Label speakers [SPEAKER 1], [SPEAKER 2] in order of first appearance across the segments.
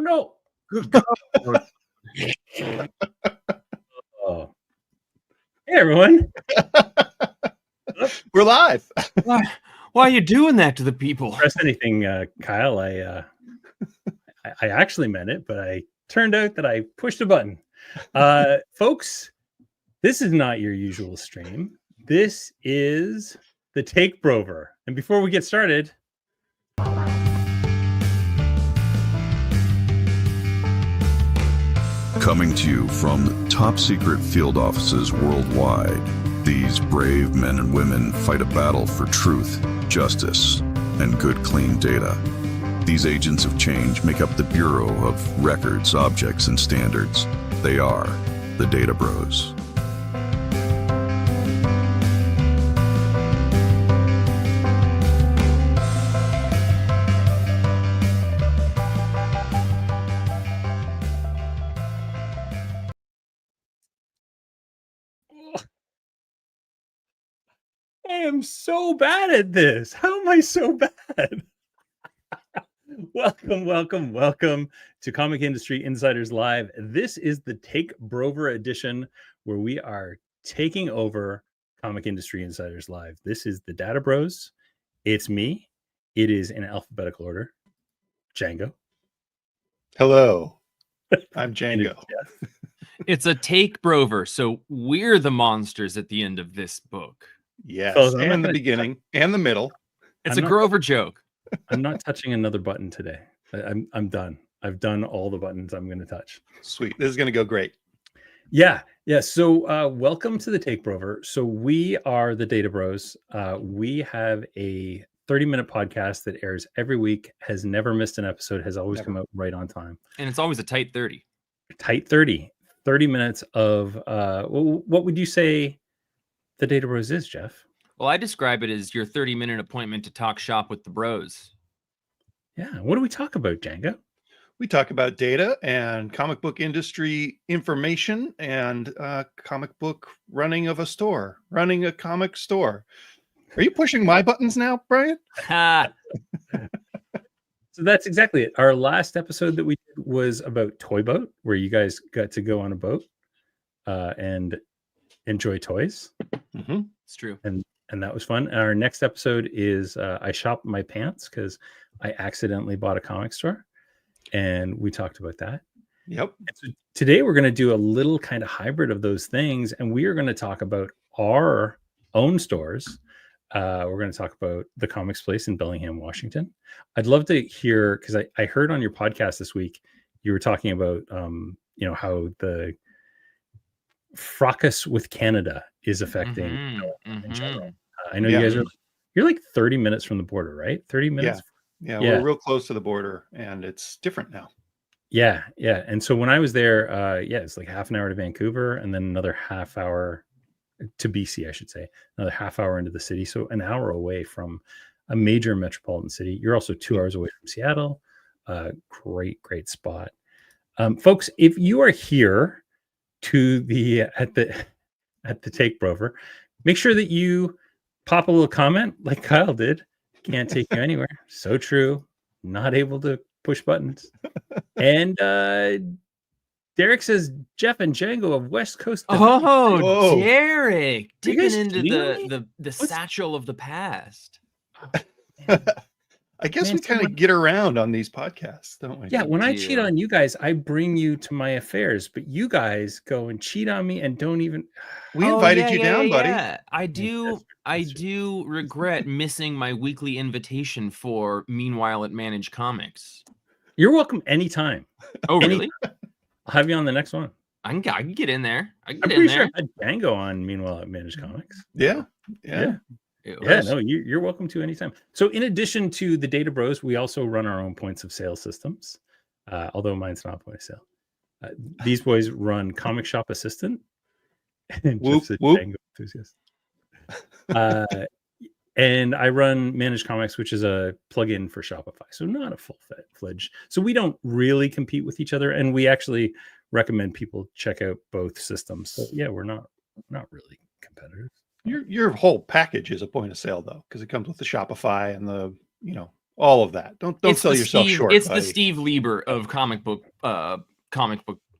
[SPEAKER 1] no. Good God. Oh. Hey, everyone.
[SPEAKER 2] We're live.
[SPEAKER 3] Why are you doing that to the people?
[SPEAKER 1] Press anything, Kyle. I actually meant it, but I turned out that I pushed a button. Folks, this is not your usual stream. This is the Take B.R.O.ver. And before we get started,
[SPEAKER 4] coming to you from top secret field offices worldwide, these brave men and women fight a battle for truth, justice, and good, clean data. These agents of change make up the Bureau of Records, Objects, and Standards. They are the Data B.R.O.s.
[SPEAKER 1] I am so bad at this. How am I so bad? Welcome to Comic Industry Insiders Live. This is the Take B.R.O.ver edition where we are taking over Comic Industry Insiders Live. This is the Data B.R.O.s. It's me. It is in alphabetical order. Django.
[SPEAKER 2] Hello. I'm Django.
[SPEAKER 3] It's a Take B.R.O.ver, so we're the monsters at the end of this book.
[SPEAKER 2] Yes,
[SPEAKER 1] Fellas,
[SPEAKER 2] and the beginning and the middle.
[SPEAKER 3] It's a Grover joke.
[SPEAKER 1] I'm not touching another button today. I'm done. I've done all the buttons I'm going to touch.
[SPEAKER 2] Sweet. This is going to go great.
[SPEAKER 1] Yeah. So welcome to the Take B.R.O.ver. So we are the Data B.R.O.s. We have a 30-minute podcast that airs every week, has never missed an episode, has always come out right on time.
[SPEAKER 3] And it's always a tight 30.
[SPEAKER 1] Tight 30 minutes of, what would you say the Data B.R.O.s is, Jeff?
[SPEAKER 3] Well, I describe it as your 30-minute appointment to talk shop with the bros.
[SPEAKER 1] Yeah. What do we talk about, Django?
[SPEAKER 2] We talk about data and comic book industry information and comic book running a comic store. Are you pushing my buttons now, Brian?
[SPEAKER 3] Ha!
[SPEAKER 1] So that's exactly it. Our last episode that we did was about Toy Boat, where you guys got to go on a boat and enjoy toys.
[SPEAKER 2] Mm-hmm.
[SPEAKER 3] It's true.
[SPEAKER 1] And that was fun. And our next episode is I shopped my pants because I accidentally bought a comic store, and we talked about that.
[SPEAKER 2] Yep.
[SPEAKER 1] And so today we're going to do a little kind of hybrid of those things, and we are going to talk about our own stores. We're going to talk about the Comics Place in Bellingham, Washington. I'd love to hear, because I heard on your podcast this week you were talking about how the fracas with Canada is affecting in general. I know you guys you're like 30 minutes from the border, right? 30 minutes.
[SPEAKER 2] Yeah, we're real close to the border, and it's different now.
[SPEAKER 1] Yeah. And so when I was there, it's like half an hour to Vancouver, and then another half hour to BC, I should say, another half hour into the city. So an hour away from a major metropolitan city. You're also 2 hours away from Seattle. Great spot. Folks, if you are here to the at the Take B.R.O.ver, make sure that you pop a little comment like Kyle did. Can't take you anywhere. So true. Not able to push buttons. And Derek says Jeff and Django of West Coast.
[SPEAKER 3] Oh,
[SPEAKER 2] Whoa.
[SPEAKER 3] Derek, digging
[SPEAKER 1] guys
[SPEAKER 3] into
[SPEAKER 1] kidding
[SPEAKER 3] the satchel of the past.
[SPEAKER 2] I guess
[SPEAKER 1] Man,
[SPEAKER 2] we kind of get around on these podcasts, don't we?
[SPEAKER 1] Yeah, when I
[SPEAKER 3] do.
[SPEAKER 1] cheat on you guys, I bring you to my affairs, but you guys go and cheat on me and don't even.
[SPEAKER 2] We invited you down, buddy.
[SPEAKER 3] I do regret missing my weekly invitation for Meanwhile at Manage Comics.
[SPEAKER 1] You're welcome anytime.
[SPEAKER 3] Oh, really?
[SPEAKER 1] I'll have you on the next one.
[SPEAKER 3] I can get in there.
[SPEAKER 1] I'm pretty sure I had Django on Meanwhile at Managed Comics.
[SPEAKER 2] Yeah.
[SPEAKER 1] No, you're welcome to anytime. So in addition to the Data B.R.O.s, we also run our own points of sale systems, although mine's not a point of sale. These boys run Comic Shop Assistant. And
[SPEAKER 2] Whoop,
[SPEAKER 1] Jeff's a
[SPEAKER 2] whoop.
[SPEAKER 1] Django enthusiast. And I run Managed Comics, which is a plugin for Shopify. So not a full-fledged. So we don't really compete with each other. And we actually recommend people check out both systems. So yeah, we're not really competitors.
[SPEAKER 2] Your whole package is a point of sale, though, because it comes with the Shopify and the all of that. Don't
[SPEAKER 3] It's
[SPEAKER 2] sell
[SPEAKER 3] the
[SPEAKER 2] yourself
[SPEAKER 3] Steve,
[SPEAKER 2] short.
[SPEAKER 3] it's the
[SPEAKER 2] buddy.
[SPEAKER 3] Steve Lieber of comic book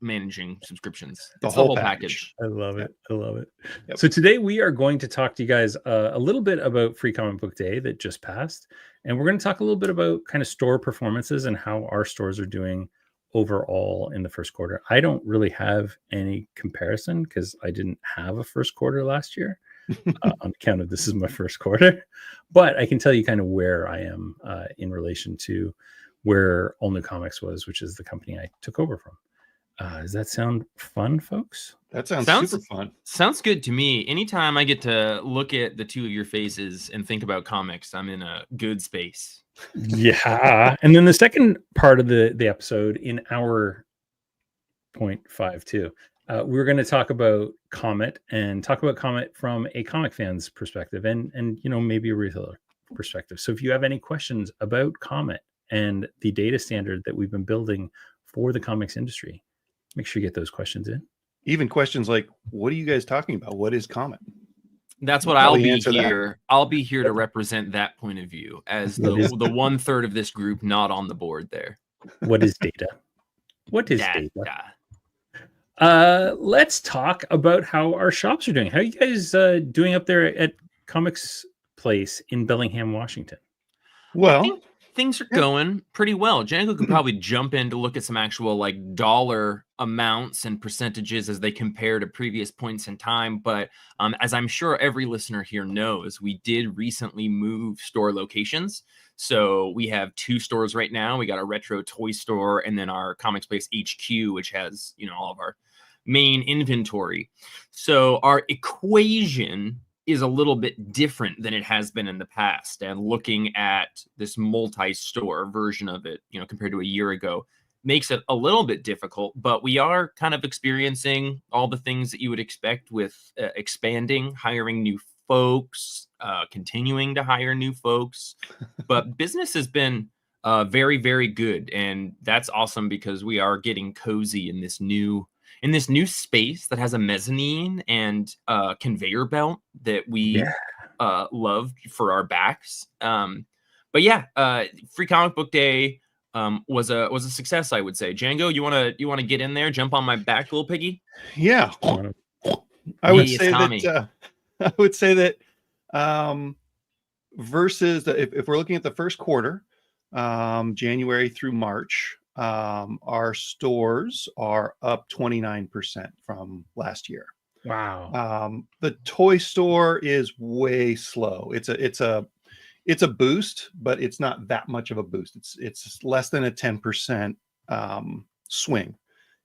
[SPEAKER 3] managing subscriptions.
[SPEAKER 2] The
[SPEAKER 3] It's
[SPEAKER 2] whole package.
[SPEAKER 1] I love it. I love it.
[SPEAKER 2] Yep.
[SPEAKER 1] So today we are going to talk to you guys a little bit about Free Comic Book Day that just passed. And we're going to talk a little bit about kind of store performances and how our stores are doing overall in the first quarter. I don't really have any comparison because I didn't have a first quarter last year on account of this is my first quarter. But I can tell you kind of where I am in relation to where All New Comics was, which is the company I took over from. Does that sound fun, folks?
[SPEAKER 2] That sounds super fun.
[SPEAKER 3] Sounds good to me. Anytime I get to look at the two of your faces and think about comics, I'm in a good space.
[SPEAKER 1] Yeah. And then the second part of the episode in our 0.52, we're going to talk about Comet and talk about Comet from a comic fan's perspective and maybe a retailer perspective. So if you have any questions about Comet and the data standard that we've been building for the comics industry, make sure you get those questions in.
[SPEAKER 2] Even questions like, what are you guys talking about? What is Comet?
[SPEAKER 3] That's what I'll be here. I'll be here to represent that point of view as the 1/3 of this group not on the board there.
[SPEAKER 1] What is data? What is data? Let's talk about how our shops are doing. How are you guys doing up there at Comics Place in Bellingham, Washington?
[SPEAKER 2] Well,
[SPEAKER 3] I think things are going pretty well. Django could probably jump in to look at some actual like dollar amounts and percentages as they compare to previous points in time. But as I'm sure every listener here knows, we did recently move store locations. So we have 2 stores right now. We got a retro toy store and then our Comics Place HQ, which has, all of our main inventory. So our equation is a little bit different than it has been in the past. And looking at this multi-store version of it, compared to a year ago, makes it a little bit difficult, but we are kind of experiencing all the things that you would expect with expanding, hiring new folks, continuing to hire new folks. But business has been very, very good. And that's awesome because we are getting cozy in this new space that has a mezzanine and conveyor belt that we love for our backs. But yeah, Free Comic Book Day was a success, I would say. Django, you wanna get in there, jump on my back, little piggy?
[SPEAKER 2] Yeah, I would say that versus if we're looking at the first quarter, January through March. Our stores are up 29% from last year.
[SPEAKER 1] Wow.
[SPEAKER 2] The toy store is way slow. It's a boost, but it's not that much of a boost. It's less than a 10% swing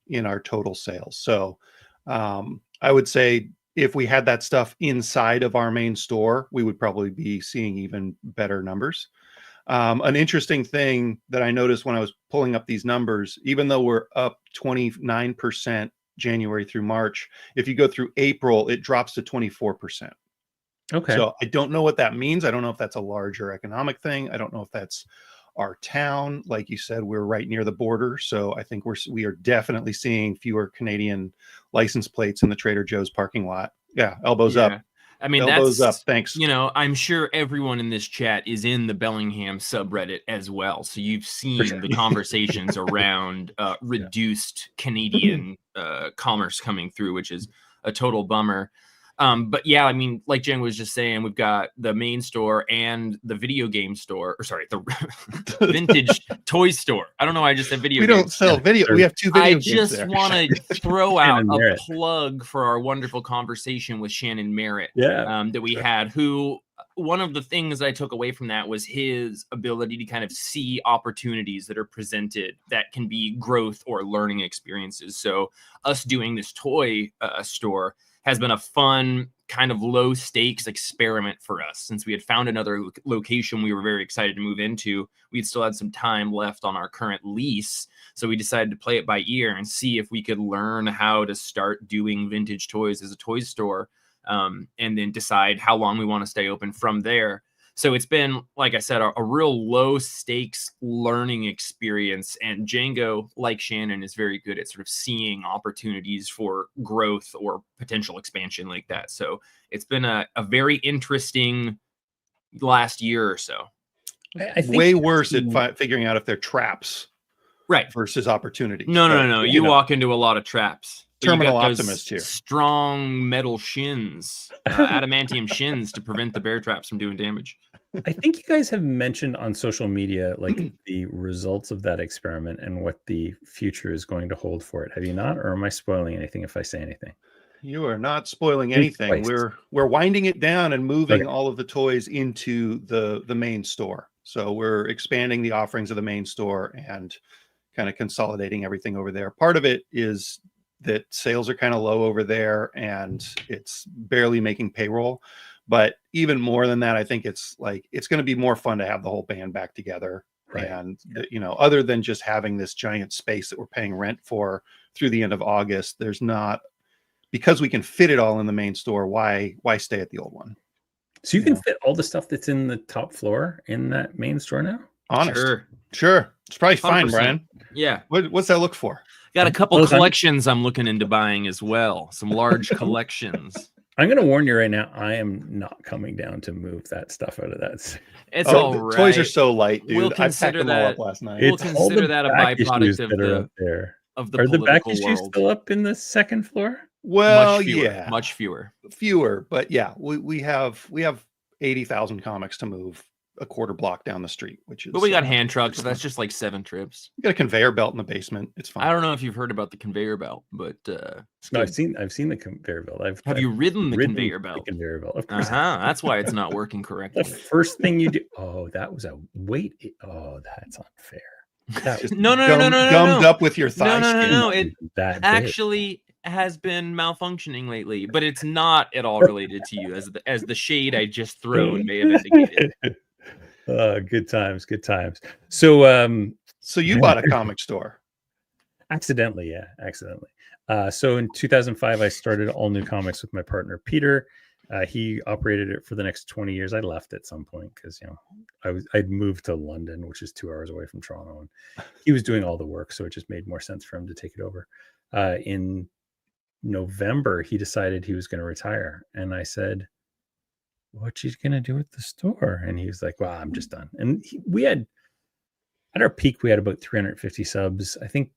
[SPEAKER 2] in our total sales. So I would say if we had that stuff inside of our main store, we would probably be seeing even better numbers. An interesting thing that I noticed when I was pulling up these numbers, even though we're up 29% January through March, if you go through April, it drops to 24%.
[SPEAKER 1] Okay.
[SPEAKER 2] So I don't know what that means. I don't know if that's a larger economic thing. I don't know if that's our town. Like you said, we're right near the border. So I think we are definitely seeing fewer Canadian license plates in the Trader Joe's parking lot. Yeah, elbows up.
[SPEAKER 3] I mean,
[SPEAKER 2] elbows up. Thanks.
[SPEAKER 3] I'm sure everyone in this chat is in the Bellingham subreddit as well. So you've seen the conversations around reduced Canadian commerce coming through, which is a total bummer. But yeah, I mean, like Jen was just saying, we've got the main store and the video game store, or sorry, the vintage toy store. I don't know why I just said video games.
[SPEAKER 2] We don't sell video. We have 2 video games.
[SPEAKER 3] I just want to throw out a plug for our wonderful conversation with Shannon Merritt that we had, who one of the things I took away from that was his ability to kind of see opportunities that are presented that can be growth or learning experiences. So us doing this toy store has been a fun kind of low stakes experiment for us. Since we had found another location we were very excited to move into, we'd still had some time left on our current lease. So we decided to play it by ear and see if we could learn how to start doing vintage toys as a toy store, and then decide how long we want to stay open from there. So it's been, like I said, a real low stakes learning experience. And Django, like Shannon, is very good at sort of seeing opportunities for growth or potential expansion like that. So it's been a very interesting last year or so.
[SPEAKER 1] I think
[SPEAKER 2] Way
[SPEAKER 1] that's
[SPEAKER 2] worse at
[SPEAKER 1] the-
[SPEAKER 2] figuring out if they're traps
[SPEAKER 3] Right.
[SPEAKER 2] versus opportunities.
[SPEAKER 3] No, no,
[SPEAKER 2] But,
[SPEAKER 3] no, no.
[SPEAKER 2] you
[SPEAKER 3] You
[SPEAKER 2] know,
[SPEAKER 3] walk into a lot of traps. But you
[SPEAKER 2] Terminal
[SPEAKER 3] got those
[SPEAKER 2] optimist here.
[SPEAKER 3] strong metal shins, adamantium shins to prevent the bear traps from doing damage.
[SPEAKER 1] I think you guys have mentioned on social media like the results of that experiment and what the future is going to hold for it. Have you not, or am I spoiling anything if I say anything?
[SPEAKER 2] You are not spoiling
[SPEAKER 1] Think
[SPEAKER 2] anything.
[SPEAKER 1] twice.
[SPEAKER 2] We're winding it down and moving
[SPEAKER 1] Okay.
[SPEAKER 2] all of the toys into the main store. So we're expanding the offerings of the main store and kind of consolidating everything over there. Part of it is that sales are kind of low over there and it's barely making payroll. But even more than that, I think it's going to be more fun to have the whole band back together.
[SPEAKER 1] Right.
[SPEAKER 2] And other than just having this giant space that we're paying rent for through the end of August, there's not, because we can fit it all in the main store. Why stay at the old one?
[SPEAKER 1] So you can fit all the stuff that's in the top floor in that main store now?
[SPEAKER 2] Honest. Sure. It's probably fine,
[SPEAKER 3] 100%.
[SPEAKER 2] Brian.
[SPEAKER 3] Yeah.
[SPEAKER 2] What's that look for?
[SPEAKER 3] Got a couple
[SPEAKER 1] Those
[SPEAKER 3] collections I'm looking into buying as well. Some large collections.
[SPEAKER 1] I'm going to warn you right now, I am not coming down to move that stuff out of that.
[SPEAKER 3] It's
[SPEAKER 2] Oh,
[SPEAKER 3] all
[SPEAKER 2] the
[SPEAKER 3] right.
[SPEAKER 2] toys are so light, dude.
[SPEAKER 3] We'll
[SPEAKER 2] I packed
[SPEAKER 3] consider
[SPEAKER 2] them all
[SPEAKER 3] that-
[SPEAKER 2] up last night.
[SPEAKER 3] We'll
[SPEAKER 1] It's all
[SPEAKER 3] consider
[SPEAKER 1] the
[SPEAKER 3] that a
[SPEAKER 1] back issues
[SPEAKER 3] byproduct of
[SPEAKER 1] that are
[SPEAKER 3] the
[SPEAKER 1] up there.
[SPEAKER 3] of the
[SPEAKER 1] Are the back
[SPEAKER 3] political
[SPEAKER 1] issues
[SPEAKER 3] world.
[SPEAKER 1] still up in the second floor?
[SPEAKER 2] Well,
[SPEAKER 3] Much fewer,
[SPEAKER 2] yeah,
[SPEAKER 3] much fewer.
[SPEAKER 2] fewer, but yeah, we have 80,000 comics to move a quarter block down the street, which is.
[SPEAKER 3] But we got hand trucks, so that's just like 7 trips.
[SPEAKER 2] We got a conveyor belt in the basement. It's fine.
[SPEAKER 3] I don't know if you've heard about the conveyor belt, but it's
[SPEAKER 1] No,
[SPEAKER 3] good.
[SPEAKER 1] I've seen the conveyor belt.
[SPEAKER 3] Have you ridden the conveyor belt?
[SPEAKER 1] The conveyor belt. Of
[SPEAKER 3] Uh
[SPEAKER 1] course.
[SPEAKER 3] huh. That's why it's not working
[SPEAKER 1] The
[SPEAKER 3] correctly.
[SPEAKER 1] first thing you do. Oh, that was a weight. Oh, that's unfair. That was
[SPEAKER 2] Just
[SPEAKER 3] No, no, no,
[SPEAKER 2] gummed,
[SPEAKER 3] no, no,
[SPEAKER 2] gummed
[SPEAKER 3] no.
[SPEAKER 2] up with your thigh
[SPEAKER 3] No, no,
[SPEAKER 2] skin.
[SPEAKER 3] no. It
[SPEAKER 1] that big.
[SPEAKER 3] actually has been malfunctioning lately, but it's not at all related to you, as the shade I just thrown may have indicated.
[SPEAKER 1] Good times, good times. So
[SPEAKER 2] So you bought a comic store.
[SPEAKER 1] accidentally. So in 2005 I started All New Comics with my partner Peter. He operated it for the next 20 years. I left at some point because I'd moved to London, which is 2 hours away from Toronto, and he was doing all the work, so it just made more sense for him to take it over. In November he decided he was going to retire, and I said, what you gonna do with the store? And he was like, well, I'm just done. And we had, at our peak, we had about 350 subs. I think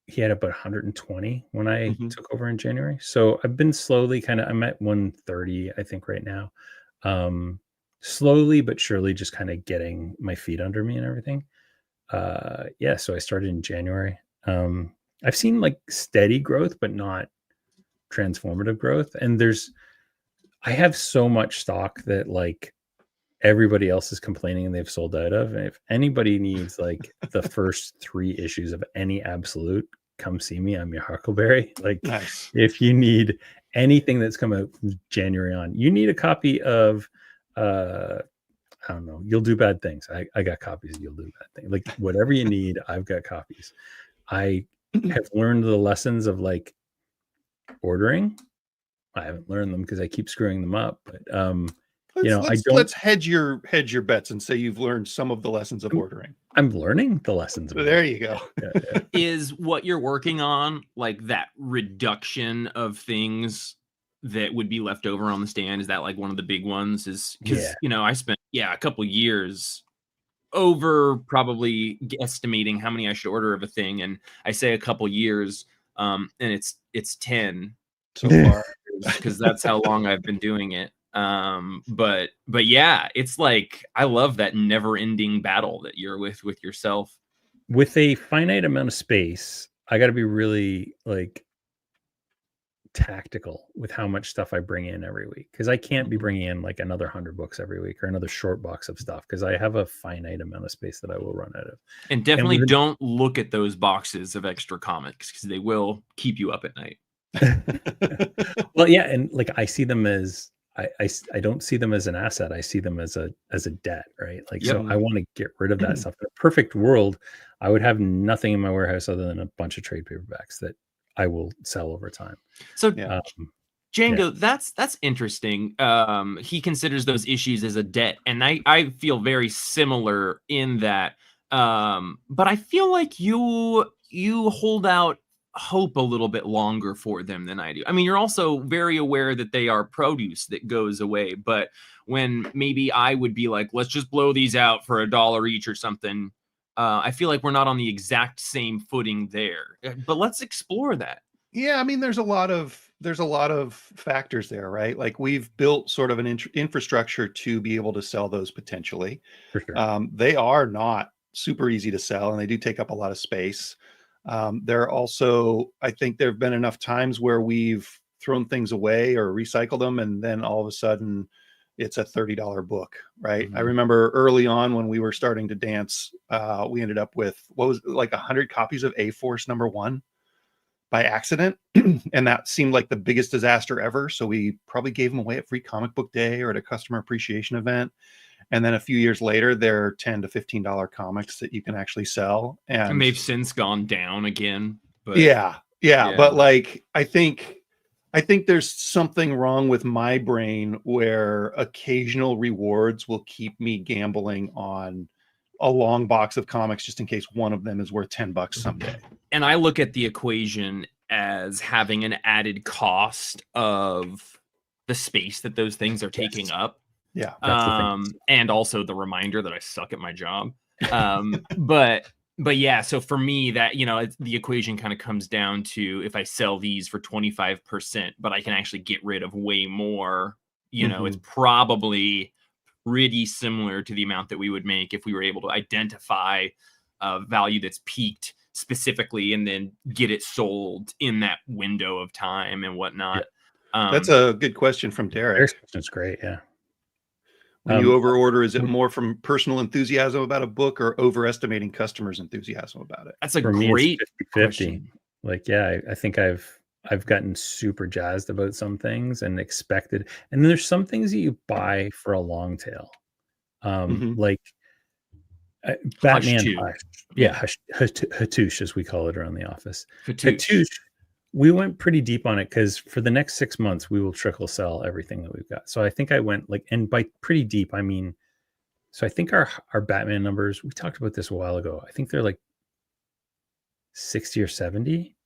[SPEAKER 1] he had about 120 when I took over in January. So I've been slowly I'm at 130, I think right now. Slowly but surely just kind of getting my feet under me and everything. So I started in January. I've seen like steady growth, but not transformative growth. And I have so much stock that like everybody else is complaining and they've sold out of. And if anybody needs like the first 3 issues of any Absolute, come see me. I'm your Huckleberry. Like
[SPEAKER 2] Nice.
[SPEAKER 1] if you need anything that's come out from January on, you need a copy of I don't know, You'll Do Bad Things. I got copies of You'll Do Bad Things. Like whatever you need, I've got copies. I have learned the lessons of like ordering. I haven't learned them because I keep screwing them up, but
[SPEAKER 2] Let's hedge your bets and say you've learned some of the lessons of ordering.
[SPEAKER 1] I'm learning the lessons. Of
[SPEAKER 2] There you go.
[SPEAKER 1] Yeah.
[SPEAKER 3] Is what you're working on like that reduction of things that would be left over on the stand? Is that like one of the big ones? Is because I spent a couple years over probably estimating how many I should order of a thing, and I say a couple years, and it's 10
[SPEAKER 2] so far
[SPEAKER 3] because that's how long I've been doing it. But yeah, it's like I love that never-ending battle that you're with yourself.
[SPEAKER 1] With a finite amount of space, I got to be really like tactical with how much stuff I bring in every week, because I can't be bringing in like another 100 books every week or another short box of stuff, because I have a finite amount of space that I will run out of.
[SPEAKER 3] And definitely don't look at those boxes of extra comics because they will keep you up at night.
[SPEAKER 1] Well, yeah, and like I see them as I don't see them as an asset. I see them as a debt, right? Like, so I want to get rid of that stuff. In a perfect world, I would have nothing in my warehouse other than a bunch of trade paperbacks that I will sell over time.
[SPEAKER 3] So Django, that's interesting. He considers those issues as a debt, and I feel very similar in that. But I feel like you hold out hope a little bit longer for them than I do. I mean, you're also very aware that they are produce that goes away, but when maybe I would be like, let's just blow these out for $1 each or something, I feel like we're not on the exact same footing there. But let's explore that.
[SPEAKER 2] Yeah, I mean, there's a lot of factors there, right? Like we've built sort of an infrastructure to be able to sell those potentially.
[SPEAKER 1] For sure.
[SPEAKER 2] They are not super easy to sell, and they do take up a lot of space. There are also, I think there have been enough times where we've thrown things away or recycled them, and then all of a sudden it's a $30 book, right? I remember early on when we were starting to dance, we ended up with what was like 100 copies of A-Force #1 by accident. And that seemed like the biggest disaster ever. So we probably gave them away at Free Comic Book Day or at a customer appreciation event. And then a few years later, they're $10 to $15 comics that you can actually sell.
[SPEAKER 3] And they've since gone down again. But
[SPEAKER 2] yeah. But like, I think there's something wrong with my brain where occasional rewards will keep me gambling on a long box of comics just in case one of them is worth $10 someday.
[SPEAKER 3] And I look at the equation as having an added cost of the space that those things are taking up.
[SPEAKER 2] Yeah.
[SPEAKER 3] And also the reminder that I suck at my job. But yeah, so for me that, you know, the equation kind of comes down to if I sell these for 25%, but I can actually get rid of way more, you know, it's probably pretty similar to the amount that we would make if we were able to identify a value that's peaked specifically and then get it sold in that window of time and whatnot.
[SPEAKER 2] Yeah. That's a good question from Derek.
[SPEAKER 1] Derek's question's great. Yeah.
[SPEAKER 2] When you overorder, is it more from personal enthusiasm about a book or overestimating customers' enthusiasm about it?
[SPEAKER 3] That's a
[SPEAKER 1] For
[SPEAKER 3] great
[SPEAKER 1] me, it's 50-50.
[SPEAKER 3] question.
[SPEAKER 1] Like, yeah, I think I've gotten super jazzed about some things and expected. And then there's some things that you buy for a long tail. Like Batman. Hatoosh, as we call it around the office. Hatoosh. We went pretty deep on it because for the next 6 months, we will trickle sell everything that we've got. So I think I went like, and by pretty deep, I mean, so I think our Batman numbers, we talked about this a while ago. I think they're like 60 or 70.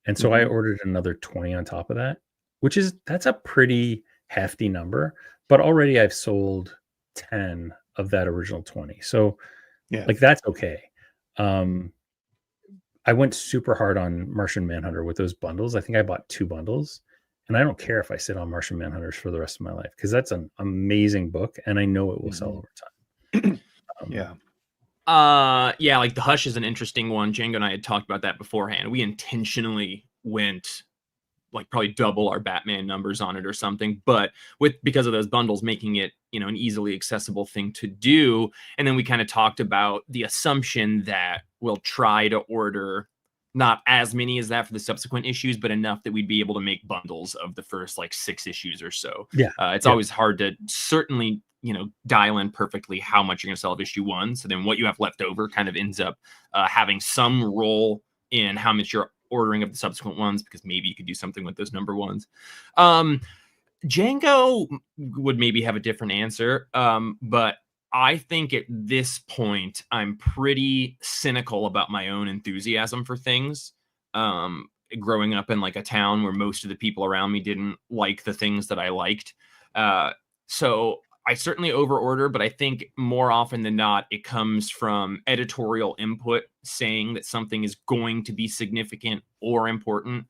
[SPEAKER 1] And so I ordered another 20 on top of that, that's a pretty hefty number, but already I've sold 10 of that original 20. So like, that's okay. I went super hard on Martian Manhunter with those bundles. I think I bought 2 bundles, and I don't care if I sit on Martian Manhunters for the rest of my life because that's an amazing book, and I know it will sell over time.
[SPEAKER 3] Yeah, like the Hush is an interesting one. Django and I had talked about that beforehand. We intentionally went like probably double our Batman numbers on it or something, but because of those bundles, making it, you know, an easily accessible thing to do. And then we kind of talked about the assumption that we'll try to order not as many as that for the subsequent issues, but enough that we'd be able to make bundles of the first like 6 issues or so. It's always hard to certainly, you know, dial in perfectly how much you're going to sell of issue 1. So then what you have left over kind of ends up having some role in how much you're ordering of the subsequent ones, because maybe you could do something with those number 1s. Django would maybe have a different answer, but I think at this point I'm pretty cynical about my own enthusiasm for things. Growing up in like a town where most of the people around me didn't like the things that I liked, so I certainly overorder, but I think more often than not, it comes from editorial input saying that something is going to be significant or important.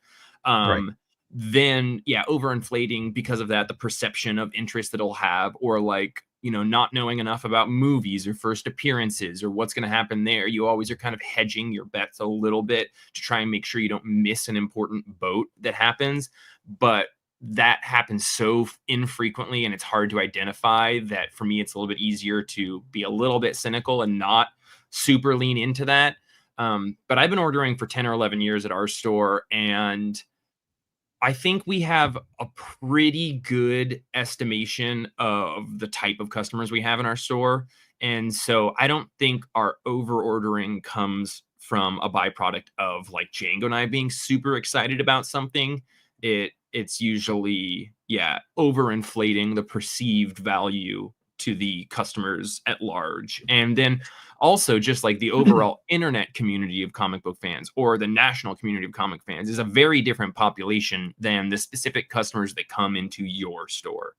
[SPEAKER 3] Then, yeah, overinflating because of that, the perception of interest that it'll have, or like, you know, not knowing enough about movies or first appearances or what's going to happen there. You always are kind of hedging your bets a little bit to try and make sure you don't miss an important boat that happens. But that happens so infrequently and it's hard to identify that for me, it's a little bit easier to be a little bit cynical and not super lean into that. But I've been ordering for 10 or 11 years at our store, and I think we have a pretty good estimation of the type of customers we have in our store. And so I don't think our over ordering comes from a byproduct of like Django and I being super excited about something. It's usually, overinflating the perceived value to the customers at large. And then also just like the overall internet community of comic book fans, or the national community of comic fans, is a very different population than the specific customers that come into your store.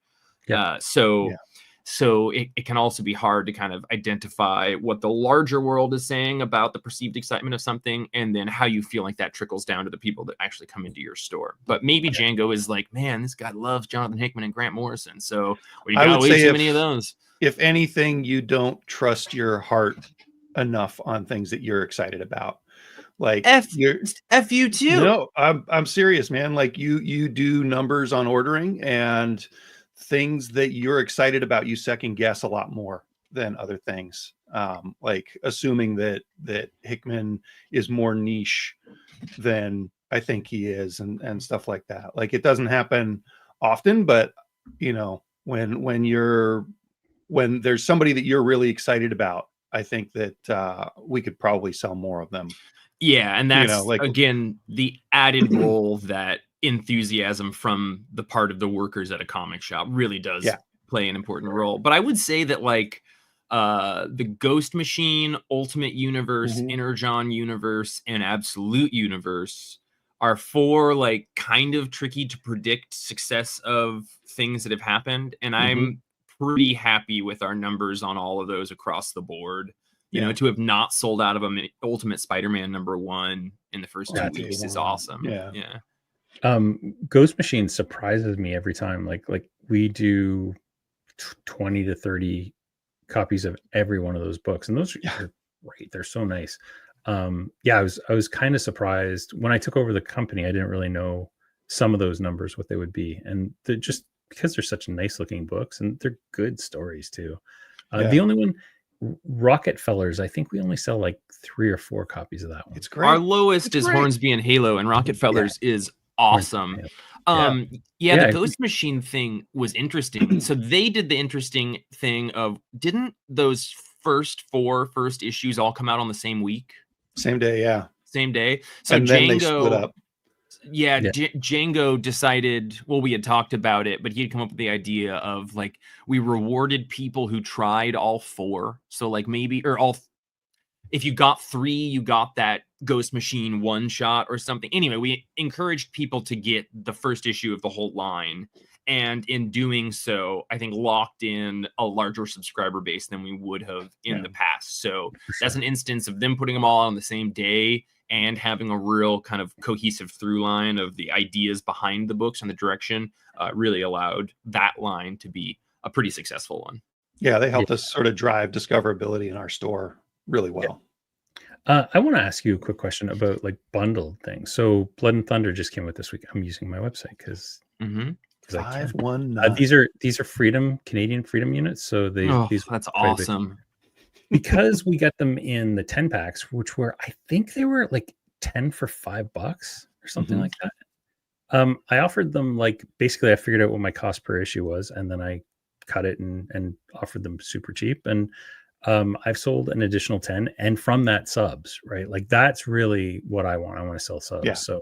[SPEAKER 3] So it can also be hard to kind of identify what the larger world is saying about the perceived excitement of something, and then how you feel like that trickles down to the people that actually come into your store. But maybe Django is like, man, this guy loves Jonathan Hickman and Grant Morrison, so we got way too many of those.
[SPEAKER 2] If anything, you don't trust your heart enough on things that you're excited about. Like
[SPEAKER 3] F you too.
[SPEAKER 2] No, I'm serious, man. Like you do numbers on ordering, and things that you're excited about, you second guess a lot more than other things. Like assuming that Hickman is more niche than I think he is, and stuff like that. Like it doesn't happen often, but you know, when there's somebody that you're really excited about, I think that we could probably sell more of them.
[SPEAKER 3] Yeah, and that's, again, the added role that enthusiasm from the part of the workers at a comic shop really does play an important role. But I would say that like the Ghost Machine, Ultimate Universe, Energon Universe, and Absolute Universe are 4 like kind of tricky to predict success of things that have happened. And I'm pretty happy with our numbers on all of those across the board. You know, to have not sold out of Ultimate Spider-Man #1 in the first 2 weeks is awesome.
[SPEAKER 1] Ghost Machine surprises me every time. Like we do 20 to 30 copies of every one of those books, and those are great. They're so nice. I was kind of surprised when I took over the company. I didn't really know some of those numbers, what they would be, and they're just because they're such nice looking books, and they're good stories too. The only one, Rocket Fellers, I think we only sell like 3 or 4 copies of that one.
[SPEAKER 2] It's great.
[SPEAKER 3] Our lowest is Hornsby and Halo, and Rocket Fellers is awesome. The Ghost Machine thing was interesting. So they did the interesting thing of, didn't those first 4 issues all come out on the same week?
[SPEAKER 2] Same day,
[SPEAKER 3] same day. So
[SPEAKER 2] and then they split up.
[SPEAKER 3] Django decided, well, we had talked about it, but he'd come up with the idea of like, we rewarded people who tried all 4. So like maybe, or if you got 3, you got that Ghost Machine 1 shot or something. Anyway, we encouraged people to get the first issue of the whole line. And in doing so, I think locked in a larger subscriber base than we would have in the past. So that's an instance of them putting them all on the same day and having a real kind of cohesive through line of the ideas behind the books and the direction really allowed that line to be a pretty successful one.
[SPEAKER 2] Yeah, they helped us sort of drive discoverability in our store really well.
[SPEAKER 1] I want to ask you a quick question about like bundled things. So Blood and Thunder just came out this week. I'm using my website because
[SPEAKER 2] 519.
[SPEAKER 1] These are Canadian Freedom units. So
[SPEAKER 3] that's awesome.
[SPEAKER 1] Because we got them in the 10 packs, which were, I think they were like 10 for $5 or something like that. I offered them, like, basically I figured out what my cost per issue was, and then I cut it and offered them super cheap. And I've sold an additional 10, and from that subs, right? Like that's really what I want. I want to sell subs.
[SPEAKER 2] Yeah.
[SPEAKER 1] So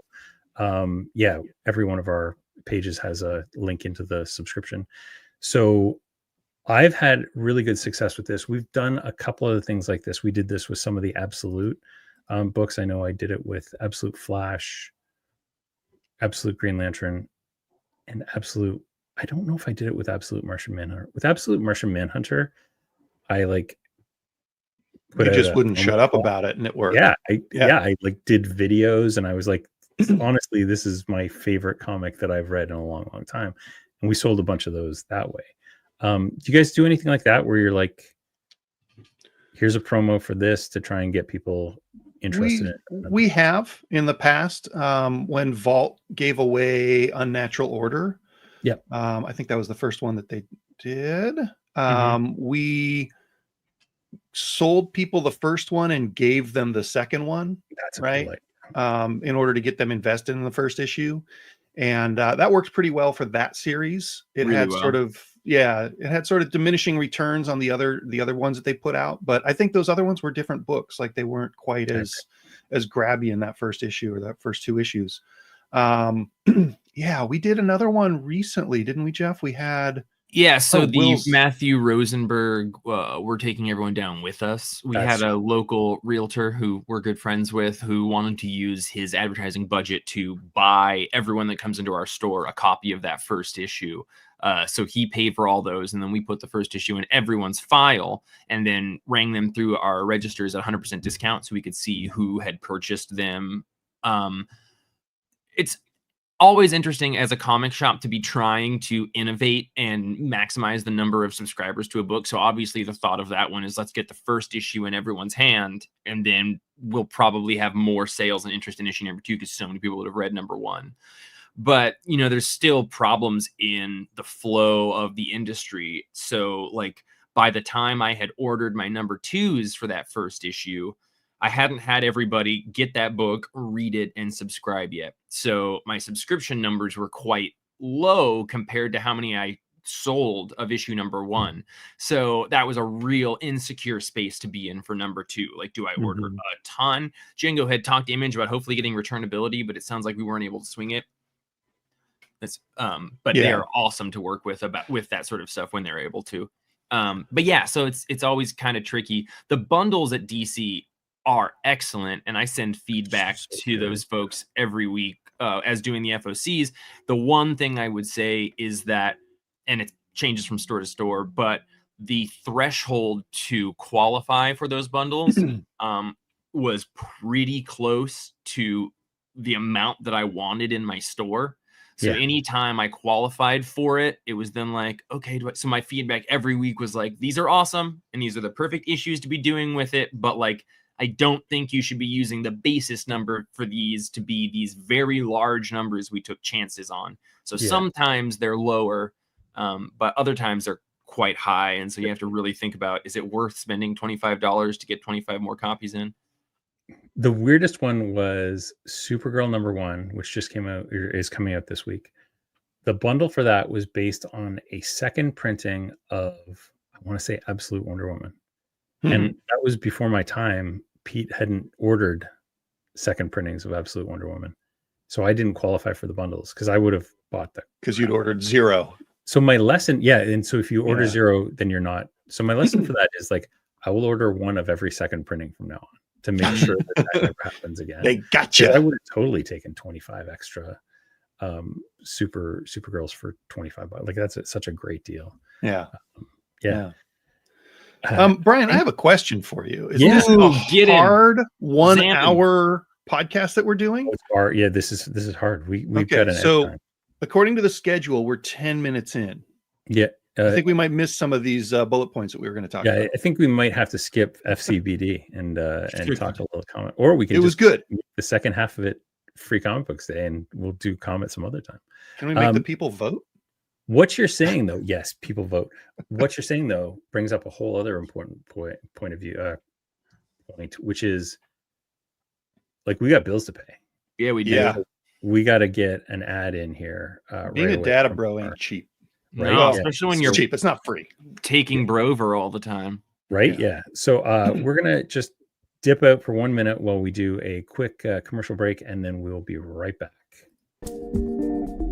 [SPEAKER 1] every one of our pages has a link into the subscription. So I've had really good success with this. We've done a couple of things like this. We did this with some of the Absolute books. I know I did it with Absolute Flash, Absolute Green Lantern, and Absolute. I don't know if I did it with Absolute Martian Manhunter. With Absolute Martian Manhunter, I like.
[SPEAKER 2] You just wouldn't shut up about it, and it worked.
[SPEAKER 1] I like did videos, and I was like, honestly, this is my favorite comic that I've read in a long, long time. And we sold a bunch of those that way. Do you guys do anything like that where you're like, here's a promo for this to try and get people interested in it?
[SPEAKER 2] We have in the past, when Vault gave away Unnatural Order.
[SPEAKER 1] Yep.
[SPEAKER 2] I think that was the first one that they did. We sold people the first one and gave them the second one.
[SPEAKER 1] That's
[SPEAKER 2] right. In order to get them invested in the first issue. And that worked pretty well for that series. It had sort of diminishing returns on the other ones that they put out. But I think those other ones were different books. Like they weren't quite as grabby in that first issue or that first 2 issues. We did another one recently, didn't we, Jeff? We had
[SPEAKER 3] Yeah, so
[SPEAKER 2] Oh,
[SPEAKER 3] the
[SPEAKER 2] Will's-
[SPEAKER 3] Matthew Rosenberg, we're taking everyone down with us. We
[SPEAKER 1] That's
[SPEAKER 3] had a local realtor who we're good friends with who wanted to use his advertising budget to buy everyone that comes into our store a copy of that first issue. So he paid for all those, and then we put the first issue in everyone's file and then rang them through our registers at 100% discount so we could see who had purchased them. It's always interesting as a comic shop to be trying to innovate and maximize the number of subscribers to a book. So obviously the thought of that one is let's get the first issue in everyone's hand, and then we'll probably have more sales and interest in issue number 2 because so many people would have read number 1. But, you know, there's still problems in the flow of the industry. So like by the time I had ordered my number 2s for that first issue, I hadn't had everybody get that book, read it, and subscribe yet. So my subscription numbers were quite low compared to how many I sold of issue number 1. So that was a real insecure space to be in for number 2. Like, do I order a ton? Django had talked to Image about hopefully getting returnability, but it sounds like we weren't able to swing it. That's but
[SPEAKER 2] Yeah.
[SPEAKER 3] they are awesome to work with with that sort of stuff when they're able to. But yeah, so it's always kind of tricky. The bundles at DC are excellent, and I send feedback to those folks every week as doing the FOCs. The one thing I would say is that, and it changes from store to store, but the threshold to qualify for those bundles was pretty close to the amount that I wanted in my store. So anytime I qualified for it, it was then like, okay, so my feedback every week was like, these are awesome, and these are the perfect issues to be doing with it, but like, I don't think you should be using the basis number for these to be these very large numbers we took chances on. So sometimes they're lower, but other times they're quite high. And so you have to really think about, is it worth spending $25 to get 25 more copies in?
[SPEAKER 1] The weirdest one was Supergirl number 1, which just came out, or is coming out this week. The bundle for that was based on a second printing of, I want to say, Absolute Wonder Woman. And that was before my time. Pete hadn't ordered second printings of Absolute Wonder Woman. So I didn't qualify for the bundles because I would have bought them.
[SPEAKER 2] Because you'd ordered 0.
[SPEAKER 1] So my lesson, and so if you order 0, then you're not. So my lesson for that is like, I will order 1 of every second printing from now on to make sure that never happens again.
[SPEAKER 2] They gotcha.
[SPEAKER 1] I would have totally taken 25 extra Supergirls for $25. Like that's such a great deal.
[SPEAKER 2] Yeah.
[SPEAKER 1] Yeah.
[SPEAKER 2] Brian, I have a question for you. Is
[SPEAKER 1] Yeah.
[SPEAKER 2] this a hard 1
[SPEAKER 3] Examine.
[SPEAKER 2] hour podcast that we're doing?
[SPEAKER 1] It's hard. Yeah, this is hard. We've got an
[SPEAKER 2] so
[SPEAKER 1] time.
[SPEAKER 2] according to the schedule, we're 10 minutes in.
[SPEAKER 1] Yeah.
[SPEAKER 2] I think we might miss some of these bullet points that we were going to talk about.
[SPEAKER 1] I think we might have to skip FCBD and talk a little comment, or we can.
[SPEAKER 2] It was good.
[SPEAKER 1] Make the second half of it free comic books day, and we'll do comment some other time.
[SPEAKER 2] Can we make the people vote?
[SPEAKER 1] What you're saying, though, yes, people vote. What you're saying, though, brings up a whole other important point of view, point, which is like we got bills to pay.
[SPEAKER 3] Yeah, we do.
[SPEAKER 2] Yeah.
[SPEAKER 1] We got to get an ad in here.
[SPEAKER 2] Being
[SPEAKER 1] right
[SPEAKER 2] a
[SPEAKER 1] away
[SPEAKER 2] data
[SPEAKER 1] from
[SPEAKER 2] bro
[SPEAKER 1] our-
[SPEAKER 2] ain't cheap.
[SPEAKER 1] Right?
[SPEAKER 3] No,
[SPEAKER 1] Yeah.
[SPEAKER 3] especially when
[SPEAKER 2] It's
[SPEAKER 3] you're
[SPEAKER 2] cheap. It's not free.
[SPEAKER 3] taking B.R.O.ver all the time.
[SPEAKER 1] Right? Yeah. So we're gonna just dip out for 1 minute while we do a quick commercial break, and then we'll be right back.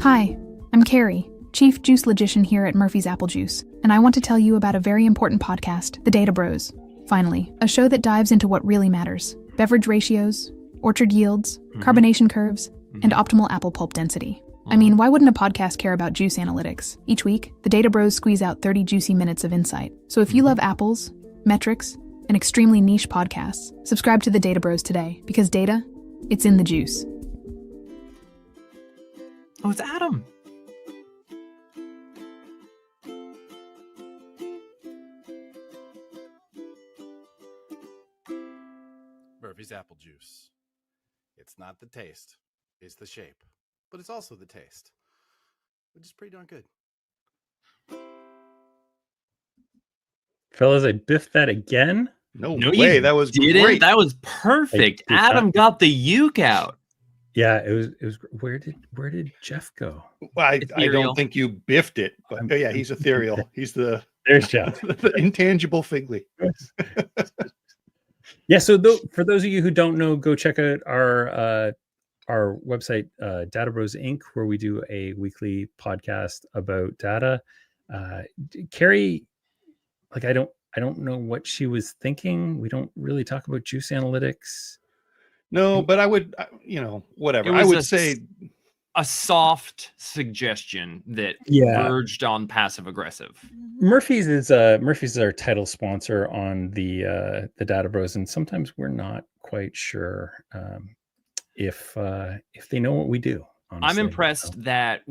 [SPEAKER 5] Hi, I'm Carrie, Chief Juice Logician here at Murphy's Apple Juice, and I want to tell you about a very important podcast, the Data B.R.O.S. Finally, a show that dives into what really matters: beverage ratios, orchard yields, carbonation curves, and optimal apple pulp density. I mean, why wouldn't a podcast care about juice analytics? Each week, the Data B.R.O.S squeeze out 30 juicy minutes of insight. So if you love apples, metrics, and extremely niche podcasts, subscribe to the Data B.R.O.S today, because data, it's in the juice.
[SPEAKER 3] Oh, it's Adam.
[SPEAKER 6] Murphy's Apple Juice. It's not the taste, it's the shape, but it's also the taste, which is pretty darn good.
[SPEAKER 1] Fellas, I biffed that again.
[SPEAKER 2] No
[SPEAKER 3] No,
[SPEAKER 2] way.
[SPEAKER 3] you
[SPEAKER 2] That was
[SPEAKER 3] didn't.
[SPEAKER 2] great.
[SPEAKER 3] That was perfect.
[SPEAKER 1] I did
[SPEAKER 3] Adam
[SPEAKER 1] not.
[SPEAKER 3] got the uke out.
[SPEAKER 1] Yeah, it was. Where did Jeff go?
[SPEAKER 2] I
[SPEAKER 3] Ethereal.
[SPEAKER 2] don't think you biffed it, but yeah, he's ethereal. He's the
[SPEAKER 1] There's Jeff.
[SPEAKER 2] the intangible Figley.
[SPEAKER 1] Yeah. So for those of you who don't know, go check out our website, Data B.R.O.S Inc., where we do a weekly podcast about data. Carrie, like I don't know what she was thinking. We don't really talk about juice analytics.
[SPEAKER 2] No, but I would, whatever. I would say
[SPEAKER 3] a soft suggestion that verged on passive aggressive.
[SPEAKER 1] Murphy's is our title sponsor on the Data Bros, and sometimes we're not quite sure if they know what we do. Honestly.
[SPEAKER 3] I'm impressed that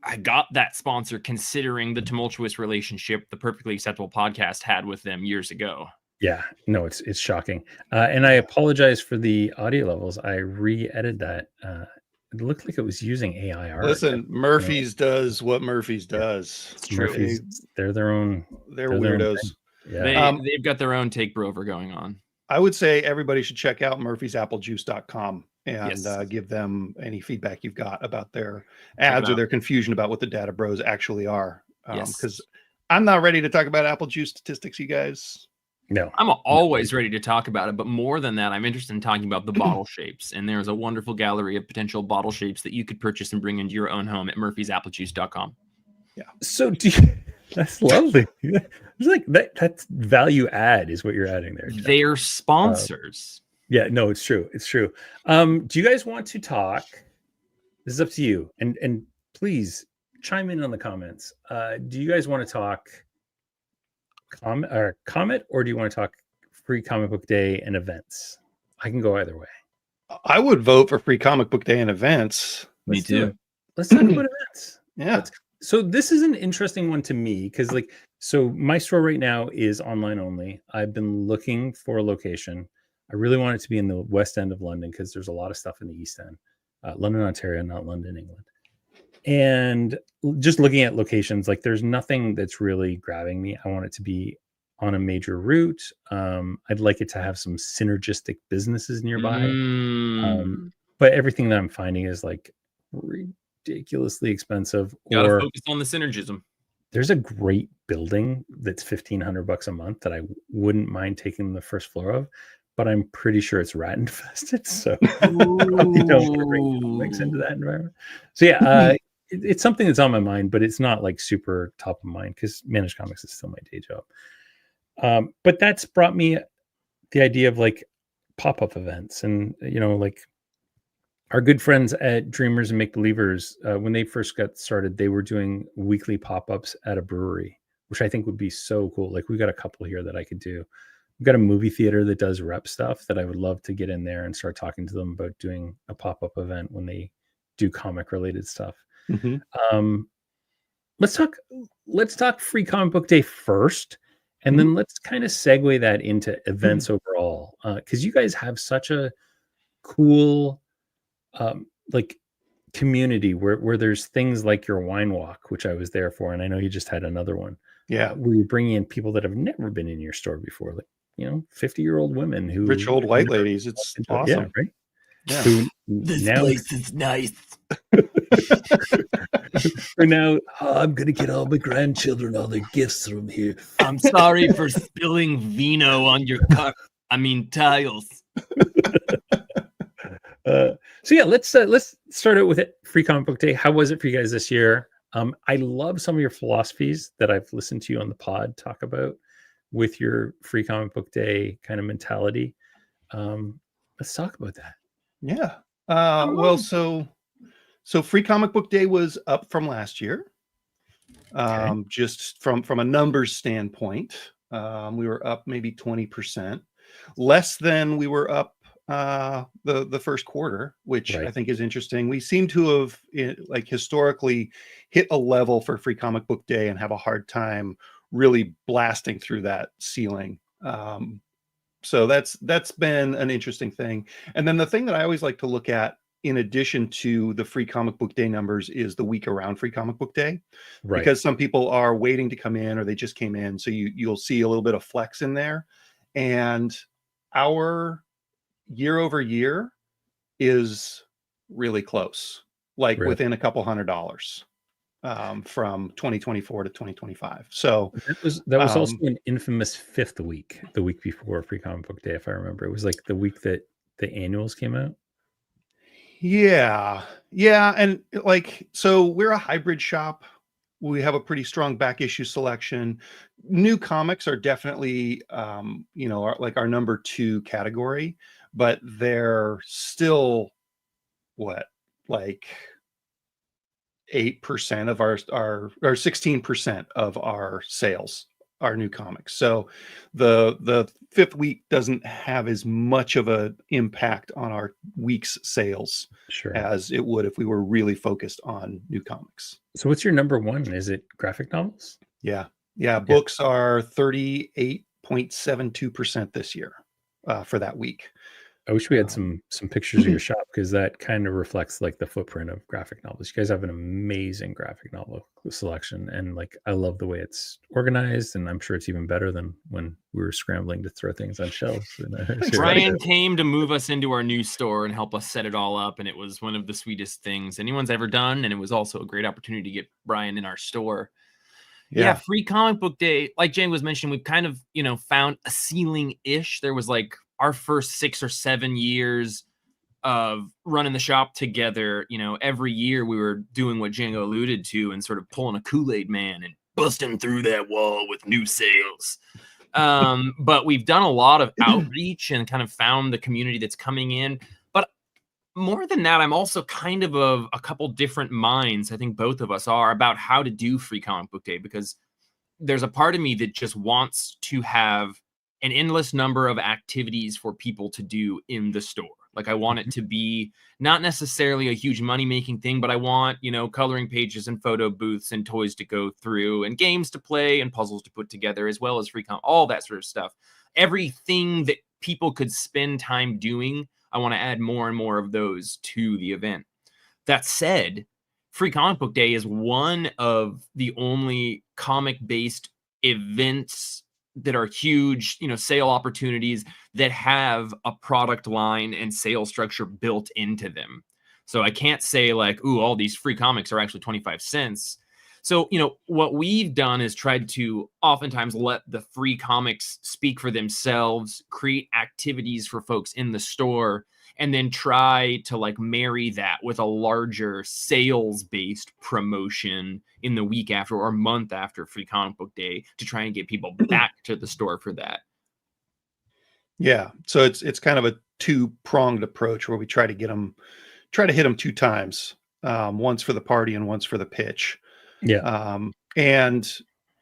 [SPEAKER 3] I got that sponsor considering the tumultuous relationship the Perfectly Acceptable podcast had with them years ago.
[SPEAKER 1] Yeah, no, it's shocking. And I apologize for the audio levels. I re-edited that. It looked like it was using AI art.
[SPEAKER 2] Listen, Murphy's does what Murphy's does.
[SPEAKER 3] It's true.
[SPEAKER 1] Murphy's, they're their own.
[SPEAKER 2] They're weirdos.
[SPEAKER 1] Yeah.
[SPEAKER 3] They've got their own Take B.R.O.ver going on.
[SPEAKER 2] I would say everybody should check out murphysapplejuice.com and give them any feedback you've got about their ads or their confusion about what the Data Bros actually are. Because I'm not ready to talk about apple juice statistics, you guys.
[SPEAKER 1] No,
[SPEAKER 3] I'm always ready to talk about it, but more than that, I'm interested in talking about the bottle shapes. And there's a wonderful gallery of potential bottle shapes that you could purchase and bring into your own home at murphysapplejuice.com.
[SPEAKER 2] Yeah.
[SPEAKER 1] So that's lovely. It's like that's value add is what you're adding there, Jeff.
[SPEAKER 3] They're sponsors.
[SPEAKER 1] Yeah, no, it's true. It's true. Do you guys want to talk? This is up to you. And please chime in on the comments. Do you guys want to talk Comet, or do you want to talk Free Comic Book Day and events? I can go either way.
[SPEAKER 2] I would vote for Free Comic Book Day and events.
[SPEAKER 3] Me too.
[SPEAKER 1] Let's talk about events.
[SPEAKER 2] Yeah.
[SPEAKER 1] So this is an interesting one to me because, so my store right now is online only. I've been looking for a location. I really want it to be in the West End of London because there's a lot of stuff in the East End, London, Ontario, not London, England. And just looking at locations, there's nothing that's really grabbing me. I want it to be on a major route. I'd like it to have some synergistic businesses nearby. But everything that I'm finding is ridiculously expensive.
[SPEAKER 3] Gotta focus on the synergism.
[SPEAKER 1] There's a great building that's $1,500 a month that I wouldn't mind taking the first floor of, but I'm pretty sure it's rat infested. So probably don't bring comics into that environment. So yeah, it's something that's on my mind, but it's not super top of mind because managed comics is still my day job. But that's brought me the idea of pop-up events, and our good friends at Dreamers and Make Believers, when they first got started, they were doing weekly pop-ups at a brewery, which I think would be so cool. We got a couple here that I could do. We've got a movie theater that does rep stuff that I would love to get in there and start talking to them about doing a pop-up event when they do comic related stuff. Mm-hmm. Let's talk Free Comic Book Day first, and then let's kind of segue that into events overall, because you guys have such a cool community where there's things like your wine walk, which I was there for, and I know you just had another one.
[SPEAKER 2] Yeah,
[SPEAKER 1] where you bring in people that have never been in your store before, 50-year-old women who
[SPEAKER 2] rich old white ladies. It's awesome,
[SPEAKER 1] yeah, right?
[SPEAKER 2] Yeah.
[SPEAKER 3] This place is nice.
[SPEAKER 1] For now, I'm gonna get all my grandchildren all their gifts from here.
[SPEAKER 3] I'm sorry for spilling vino on your tiles.
[SPEAKER 1] So yeah, let's start out with it. Free Comic Book Day. How was it for you guys this year? I love some of your philosophies that I've listened to you on the pod talk about with your Free Comic Book Day kind of mentality. Let's talk about that.
[SPEAKER 2] Yeah. Well, so Free Comic Book Day was up from last year. Just from a numbers standpoint, we were up maybe 20%, less than we were up the first quarter, which I think is interesting. We seem to have historically hit a level for Free Comic Book Day and have a hard time really blasting through that ceiling. So that's been an interesting thing. And then the thing that I always like to look at, in addition to the Free Comic Book Day numbers, is the week around Free Comic Book Day, because some people are waiting to come in or they just came in. So you'll see a little bit of flex in there. And our year over year is really close, within a couple $100 from 2024 to 2025. So
[SPEAKER 1] that was also an infamous fifth week, the week before Free Comic Book Day, if I remember. It was the week that the annuals came out.
[SPEAKER 2] Yeah. And so we're a hybrid shop. we have a pretty strong back issue selection. New comics are definitely, like our number 2 category, but they're still like 8% of our or 16% of our sales are new comics. So the 5th week doesn't have as much of an impact on our week's sales
[SPEAKER 1] Sure.
[SPEAKER 2] as it would if we were really focused on new comics.
[SPEAKER 1] So what's your number 1? Is it graphic novels?
[SPEAKER 2] Yeah. Books are 38.72% this year for that week.
[SPEAKER 1] I wish we had some pictures of your shop, because that kind of reflects like the footprint of graphic novels. You guys have an amazing graphic novel selection, and like I love the way it's organized, and I'm sure it's even better than when we were scrambling to throw things on shelves.
[SPEAKER 3] Brian came to move us into our new store and help us set it all up, and it was one of the sweetest things anyone's ever done, and it was also a great opportunity to get Brian in our store. Yeah, free comic book day, like Jane was mentioning, we've kind of, found a ceiling-ish. There was like our first 6 or 7 years of running the shop together, every year we were doing what Django alluded to and sort of pulling a Kool-Aid man and busting through that wall with new sales. But we've done a lot of outreach and kind of found the community that's coming in. But more than that, I'm also kind of a couple different minds. I think both of us are about how to do free comic book day, because there's a part of me that just wants to have an endless number of activities for people to do in the store. Like I want it to be not necessarily a huge money-making thing, but I want, coloring pages and photo booths and toys to go through and games to play and puzzles to put together, as well as free all that sort of stuff. Everything that people could spend time doing, I want to add more and more of those to the event. That said, Free Comic Book Day is one of the only comic-based events that are huge, sale opportunities that have a product line and sales structure built into them. So I can't say like, ooh, all these free comics are actually 25 cents. So, what we've done is tried to oftentimes let the free comics speak for themselves, create activities for folks in the store, and then try to like marry that with a larger sales-based promotion in the week after or month after Free Comic Book Day to try and get people back to the store for that.
[SPEAKER 2] Yeah. So it's kind of a 2-pronged approach where we try to hit them 2 times, once for the party and once for the pitch.
[SPEAKER 1] Yeah.
[SPEAKER 2] And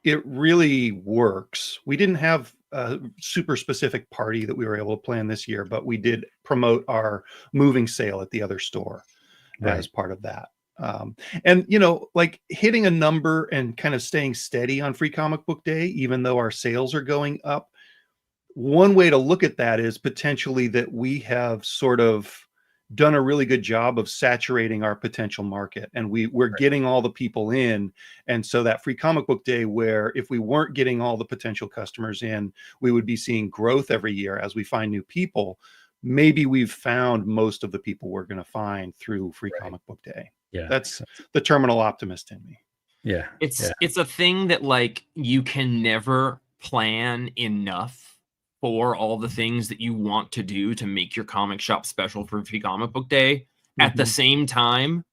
[SPEAKER 2] it really works. We didn't have a super specific party that we were able to plan this year, but we did promote our moving sale at the other store as part of that. And like hitting a number and kind of staying steady on Free Comic Book Day, even though our sales are going up. One way to look at that is potentially that we have sort of done a really good job of saturating our potential market, and we're getting all the people in. And so that Free Comic Book Day, where if we weren't getting all the potential customers in, we would be seeing growth every year as we find new people. Maybe we've found most of the people we're going to find through Free Comic Book Day.
[SPEAKER 1] Yeah.
[SPEAKER 2] That's the terminal optimist in me.
[SPEAKER 1] Yeah.
[SPEAKER 3] It's a thing that like you can never plan enough for all the things that you want to do to make your comic shop special for Free Comic Book Day. At the same time,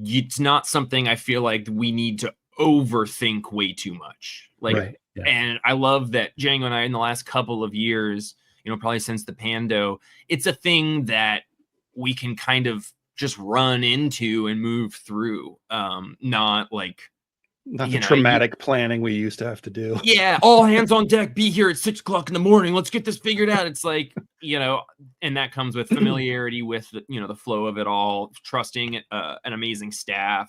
[SPEAKER 3] it's not something I feel like we need to overthink way too much. Like, and I love that Django and I in the last couple of years, probably since the Pando, it's a thing that we can kind of just run into and move through. Not like
[SPEAKER 2] the traumatic planning we used to have to do.
[SPEAKER 3] Yeah, all hands on deck, be here at 6 o'clock in the morning. Let's get this figured out. It's like, and that comes with familiarity with the flow of it all, trusting an amazing staff,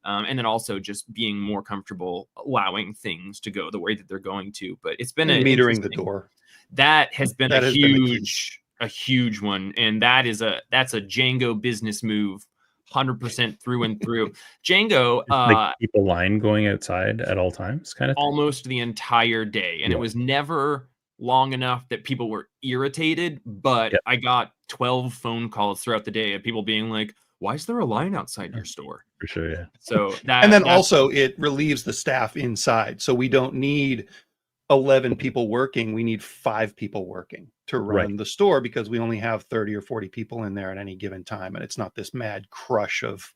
[SPEAKER 3] and then also just being more comfortable allowing things to go the way that they're going to. But it's been
[SPEAKER 2] metering the door.
[SPEAKER 3] That has been a huge one, and that's a Django business move. 100% through and through. Django
[SPEAKER 1] like keep a line going outside at all times, kind of thing?
[SPEAKER 3] Almost the entire day, and it was never long enough that people were irritated, but I got 12 phone calls throughout the day of people being like, why is there a line outside your store?
[SPEAKER 1] For sure. Yeah.
[SPEAKER 3] So
[SPEAKER 2] and then also it relieves the staff inside, so we don't need 11 people working. We need 5 people working to run the store, because we only have 30 or 40 people in there at any given time. And it's not this mad crush of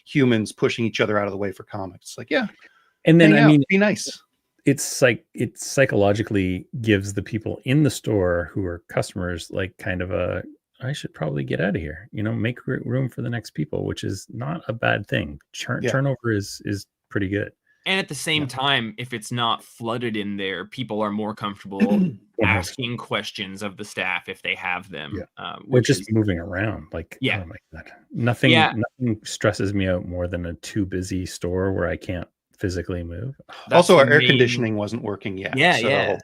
[SPEAKER 2] humans pushing each other out of the way for comics. Like, yeah,
[SPEAKER 1] And then,
[SPEAKER 2] hang
[SPEAKER 1] I
[SPEAKER 2] out,
[SPEAKER 1] mean,
[SPEAKER 2] be nice.
[SPEAKER 1] it's like it psychologically gives the people in the store who are customers like kind of a, I should probably get out of here, make room for the next people, which is not a bad thing.
[SPEAKER 2] Yeah.
[SPEAKER 1] Turnover is pretty good.
[SPEAKER 3] And at the same time, if it's not flooded in there, people are more comfortable
[SPEAKER 1] 100%.
[SPEAKER 3] asking questions of the staff if they have them.
[SPEAKER 1] Or
[SPEAKER 3] Which
[SPEAKER 1] just
[SPEAKER 3] is,
[SPEAKER 1] moving around. Like,
[SPEAKER 3] Yeah.
[SPEAKER 1] oh my God. Nothing stresses me out more than a too busy store where I can't physically move.
[SPEAKER 3] that's
[SPEAKER 2] Also,
[SPEAKER 3] the
[SPEAKER 2] our air
[SPEAKER 3] main-
[SPEAKER 2] conditioning wasn't working yet.
[SPEAKER 3] Yeah,
[SPEAKER 2] so-
[SPEAKER 3] yeah.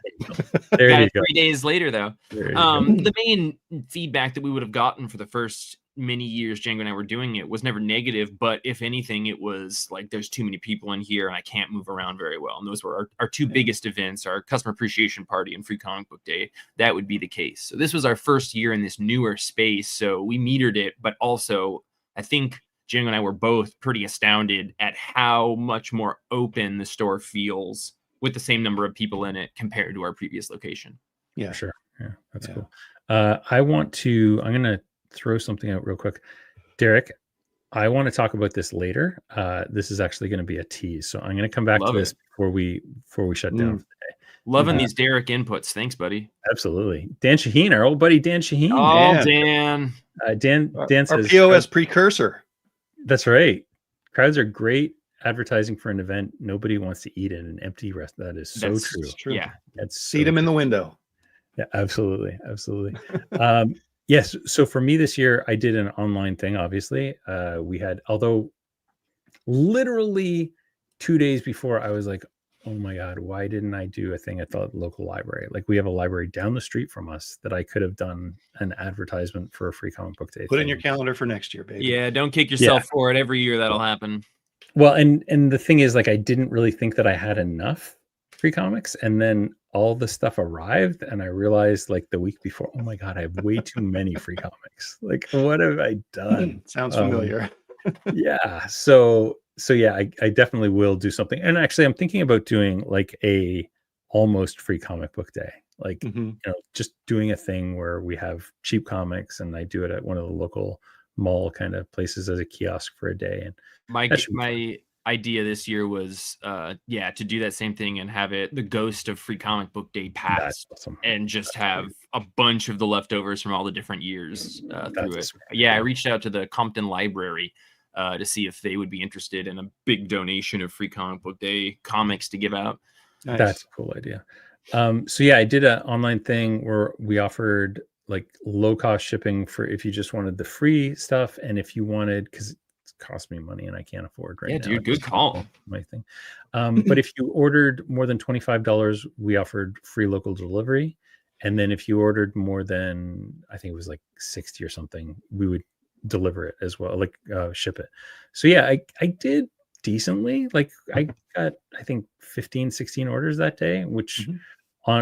[SPEAKER 1] There
[SPEAKER 3] Got
[SPEAKER 1] you
[SPEAKER 3] it
[SPEAKER 1] go.
[SPEAKER 3] 3 days later, though.
[SPEAKER 1] There you go.
[SPEAKER 3] The main feedback that we would have gotten for the first many years Django and I were doing it was never negative, but if anything, it was like, there's too many people in here and I can't move around very well. And those were our two biggest events, our customer appreciation party and free comic book day. That would be the case. So this was our first year in this newer space. So we metered it, but also I think Django and I were both pretty astounded at how much more open the store feels with the same number of people in it compared to our previous location.
[SPEAKER 2] Yeah.
[SPEAKER 1] For sure. Yeah, that's
[SPEAKER 2] Yeah.
[SPEAKER 1] cool. I'm going to throw something out real quick. Derek, I want to talk about this later. This is actually going to be a tease. So I'm going to come back
[SPEAKER 3] Love
[SPEAKER 1] to this
[SPEAKER 3] it.
[SPEAKER 1] before we shut down for the day.
[SPEAKER 3] Loving these Derek inputs. Thanks, buddy.
[SPEAKER 1] Absolutely. Dan Shaheen, our old buddy Dan Shaheen.
[SPEAKER 3] Oh,
[SPEAKER 2] Dan.
[SPEAKER 3] Dan.
[SPEAKER 1] Dan
[SPEAKER 2] Our
[SPEAKER 1] says
[SPEAKER 2] POS precursor.
[SPEAKER 1] that's right. Crowds are great advertising for an event. Nobody wants to eat in an empty restaurant. That is so
[SPEAKER 3] That's
[SPEAKER 1] true.
[SPEAKER 2] True.
[SPEAKER 3] Yeah.
[SPEAKER 1] That's
[SPEAKER 2] Seat him in the window.
[SPEAKER 1] Yeah, absolutely. Yes. So for me this year, I did an online thing. Obviously, we had, although literally 2 days before, I was like, oh my God, why didn't I do a thing at the local library? Like, we have a library down the street from us that I could have done an advertisement for a free comic book day.
[SPEAKER 2] Put in your calendar for next year, baby.
[SPEAKER 3] Yeah, don't kick yourself for it. Every year that'll happen.
[SPEAKER 1] Well, and the thing is, like, I didn't really think that I had enough free comics, and then all the stuff arrived, and I realized, like, the week before, oh my God, I have way too many free comics. Like, what have I done?
[SPEAKER 2] Sounds familiar.
[SPEAKER 1] Yeah. So yeah, I definitely will do something. And actually, I'm thinking about doing like a almost free comic book day. Like, just doing a thing where we have cheap comics, and I do it at one of the local mall kind of places as a kiosk for a day. And
[SPEAKER 3] My idea this year was to do that same thing and have it the ghost of free comic book day pass.
[SPEAKER 1] That's awesome.
[SPEAKER 3] And just have a bunch of the leftovers from all the different years through it.
[SPEAKER 1] That's
[SPEAKER 3] Yeah, I reached out to the Compton Library to see if they would be interested in a big donation of free comic book day comics to give out.
[SPEAKER 2] Nice.
[SPEAKER 1] That's a cool idea. So yeah, I did an online thing where we offered like low cost shipping for if you just wanted the free stuff, and if you wanted, because it cost me money and I can't afford right now.
[SPEAKER 3] Yeah, dude, good call.
[SPEAKER 1] My thing. But if you ordered more than $25, we offered free local delivery. And then if you ordered more than, I think it was like 60 or something, we would deliver it as well, like ship it. So yeah, I did decently. Like, I got, I think 16 orders that day, which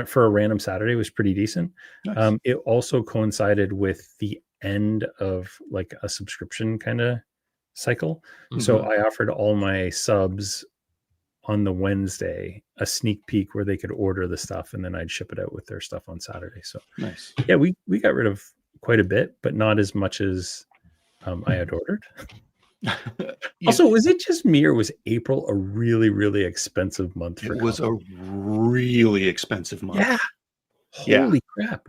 [SPEAKER 1] for a random Saturday was pretty decent.
[SPEAKER 2] Nice.
[SPEAKER 1] It also coincided with the end of like a subscription kind of cycle. So I offered all my subs on the Wednesday a sneak peek where they could order the stuff, and then I'd ship it out with their stuff on Saturday. So
[SPEAKER 2] Nice.
[SPEAKER 1] yeah, we got rid of quite a bit, but not as much as I had ordered. Also, was it just me, or was April a really, really expensive month for
[SPEAKER 2] It was a
[SPEAKER 1] comics?
[SPEAKER 2] really expensive month.
[SPEAKER 1] Yeah.
[SPEAKER 2] Yeah.
[SPEAKER 1] Holy crap.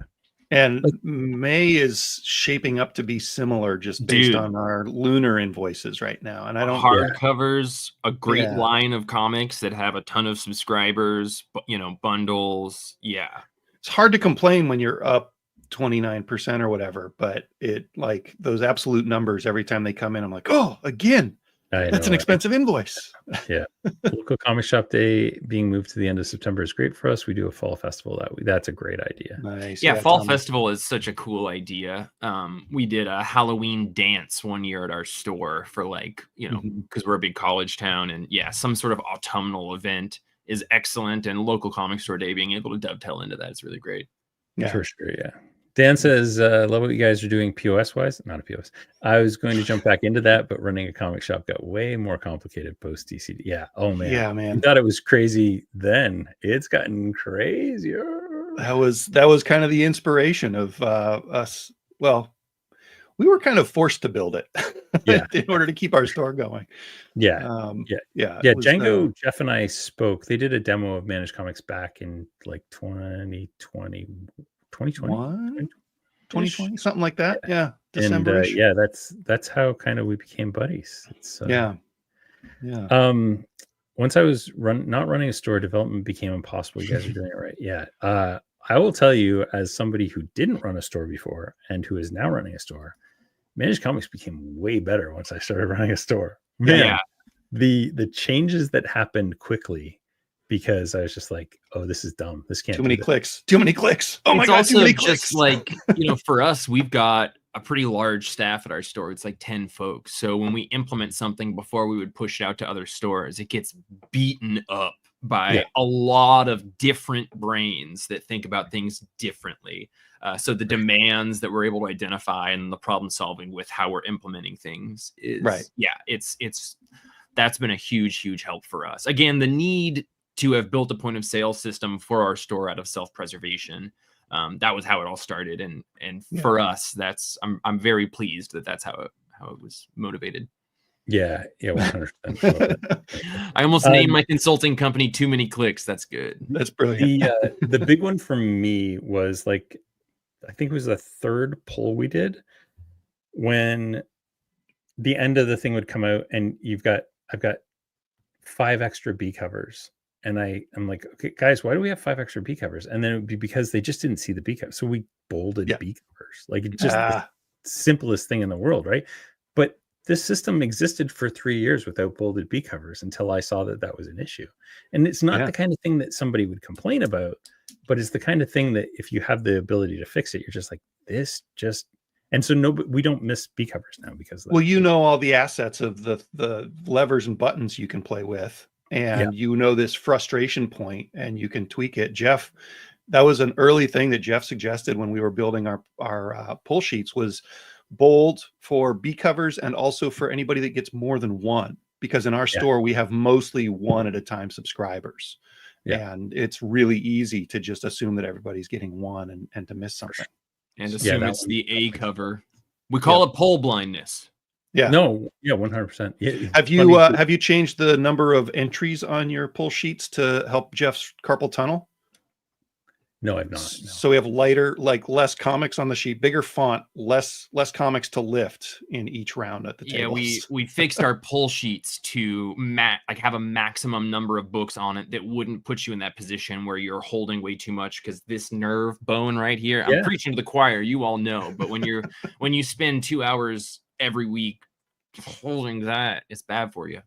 [SPEAKER 2] And
[SPEAKER 1] Like-
[SPEAKER 2] May is shaping up to be similar just based
[SPEAKER 3] Dude.
[SPEAKER 2] on our lunar invoices right now. And I don't
[SPEAKER 3] Hardcovers, a great
[SPEAKER 2] Yeah.
[SPEAKER 3] line of comics that have a ton of subscribers, bundles. Yeah.
[SPEAKER 2] it's hard to complain when you're up 29% or whatever, but it like those absolute numbers every time they come in, I'm like, oh, again,
[SPEAKER 1] I
[SPEAKER 2] that's
[SPEAKER 1] know,
[SPEAKER 2] an
[SPEAKER 1] right?
[SPEAKER 2] expensive invoice.
[SPEAKER 1] Local comic shop day being moved to the end of September is great for us. We do a fall festival that's a great idea.
[SPEAKER 2] Nice.
[SPEAKER 3] Yeah, Fall
[SPEAKER 2] Tom.
[SPEAKER 3] Festival is such a cool idea. We did a Halloween dance one year at our store for because we're a big college town, and yeah, some sort of autumnal event is excellent, and local comic store day being able to dovetail into that is really great.
[SPEAKER 2] Yeah.
[SPEAKER 1] For sure, yeah. Dan says, love what you guys are doing POS wise. Not a POS. I was going to jump back into that, but running a comic shop got way more complicated post DCD. Yeah. Oh man.
[SPEAKER 2] Yeah,
[SPEAKER 1] I
[SPEAKER 2] man.
[SPEAKER 1] thought it was crazy then. It's gotten crazier.
[SPEAKER 2] That was kind of the inspiration of us. Well, we were kind of forced to build it
[SPEAKER 1] Yeah.
[SPEAKER 2] in order to keep our store going.
[SPEAKER 1] Yeah.
[SPEAKER 2] Yeah.
[SPEAKER 1] Yeah.
[SPEAKER 2] it was,
[SPEAKER 1] Django, Jeff and I spoke. They did a demo of Managed Comics back in like 2020,
[SPEAKER 2] 2020, something like that. Yeah. December.
[SPEAKER 1] And yeah, that's how kind of we became buddies. It's
[SPEAKER 2] Yeah.
[SPEAKER 1] Once I was not running a store, development became impossible. You guys are doing it right. Yeah. I will tell you, as somebody who didn't run a store before and who is now running a store, Managed Comics became way better once I started running a store. Man,
[SPEAKER 3] Yeah.
[SPEAKER 1] The changes that happened quickly, because I was just like, oh, this is dumb. This can't
[SPEAKER 2] Too many clicks. Too many clicks. Oh my
[SPEAKER 3] It's
[SPEAKER 2] God,
[SPEAKER 3] also
[SPEAKER 2] too many
[SPEAKER 3] just
[SPEAKER 2] clicks.
[SPEAKER 3] like, for us, we've got a pretty large staff at our store. It's like 10 folks. So when we implement something before we would push it out to other stores, it gets beaten up by a lot of different brains that think about things differently. So the demands that we're able to identify and the problem solving with how we're implementing things is that's been a huge help for us. Again, the need to have built a point of sale system for our store out of self-preservation. That was how it all started. And for us, I'm very pleased that that's how it was motivated.
[SPEAKER 1] Yeah. 100%.
[SPEAKER 3] I almost named my consulting company Too Many Clicks. That's good.
[SPEAKER 2] That's brilliant.
[SPEAKER 1] The big one for me was like, I think it was the third poll we did, when the end of the thing would come out and I've got 5 extra B covers. And I'm like, okay, guys, why do we have 5 extra B covers? And then it would be because they just didn't see the B covers. So we bolded B covers. Like, it's just the simplest thing in the world, right? But this system existed for 3 years without bolded B covers until I saw that was an issue. And it's not the kind of thing that somebody would complain about, but it's the kind of thing that if you have the ability to fix it, you're just like, and so we don't miss B covers now because of that.
[SPEAKER 2] Well, all the assets of the levers and buttons you can play with, and this frustration point, and you can tweak it. Jeff, that was an early thing that Jeff suggested when we were building our pull sheets, was bold for B covers and also for anybody that gets more than one, because in our store we have mostly 1 at a time subscribers. And it's really easy to just assume that everybody's getting 1 and to miss something.
[SPEAKER 3] And assume it's the A cover. We call it poll blindness.
[SPEAKER 1] Yeah. No. Yeah. 100%. Yeah.
[SPEAKER 2] Have you changed the number of entries on your pull sheets to help Jeff's carpal tunnel?
[SPEAKER 1] No, I've not. No.
[SPEAKER 2] So we have less comics on the sheet, bigger font, less comics to lift in each round at the table.
[SPEAKER 3] Yeah, we fixed our pull sheets to have a maximum number of books on it that wouldn't put you in that position where you're holding way too much, because this nerve bone right here, I'm preaching to the choir, you all know, but when you spend 2 hours every week holding that, it's bad for you.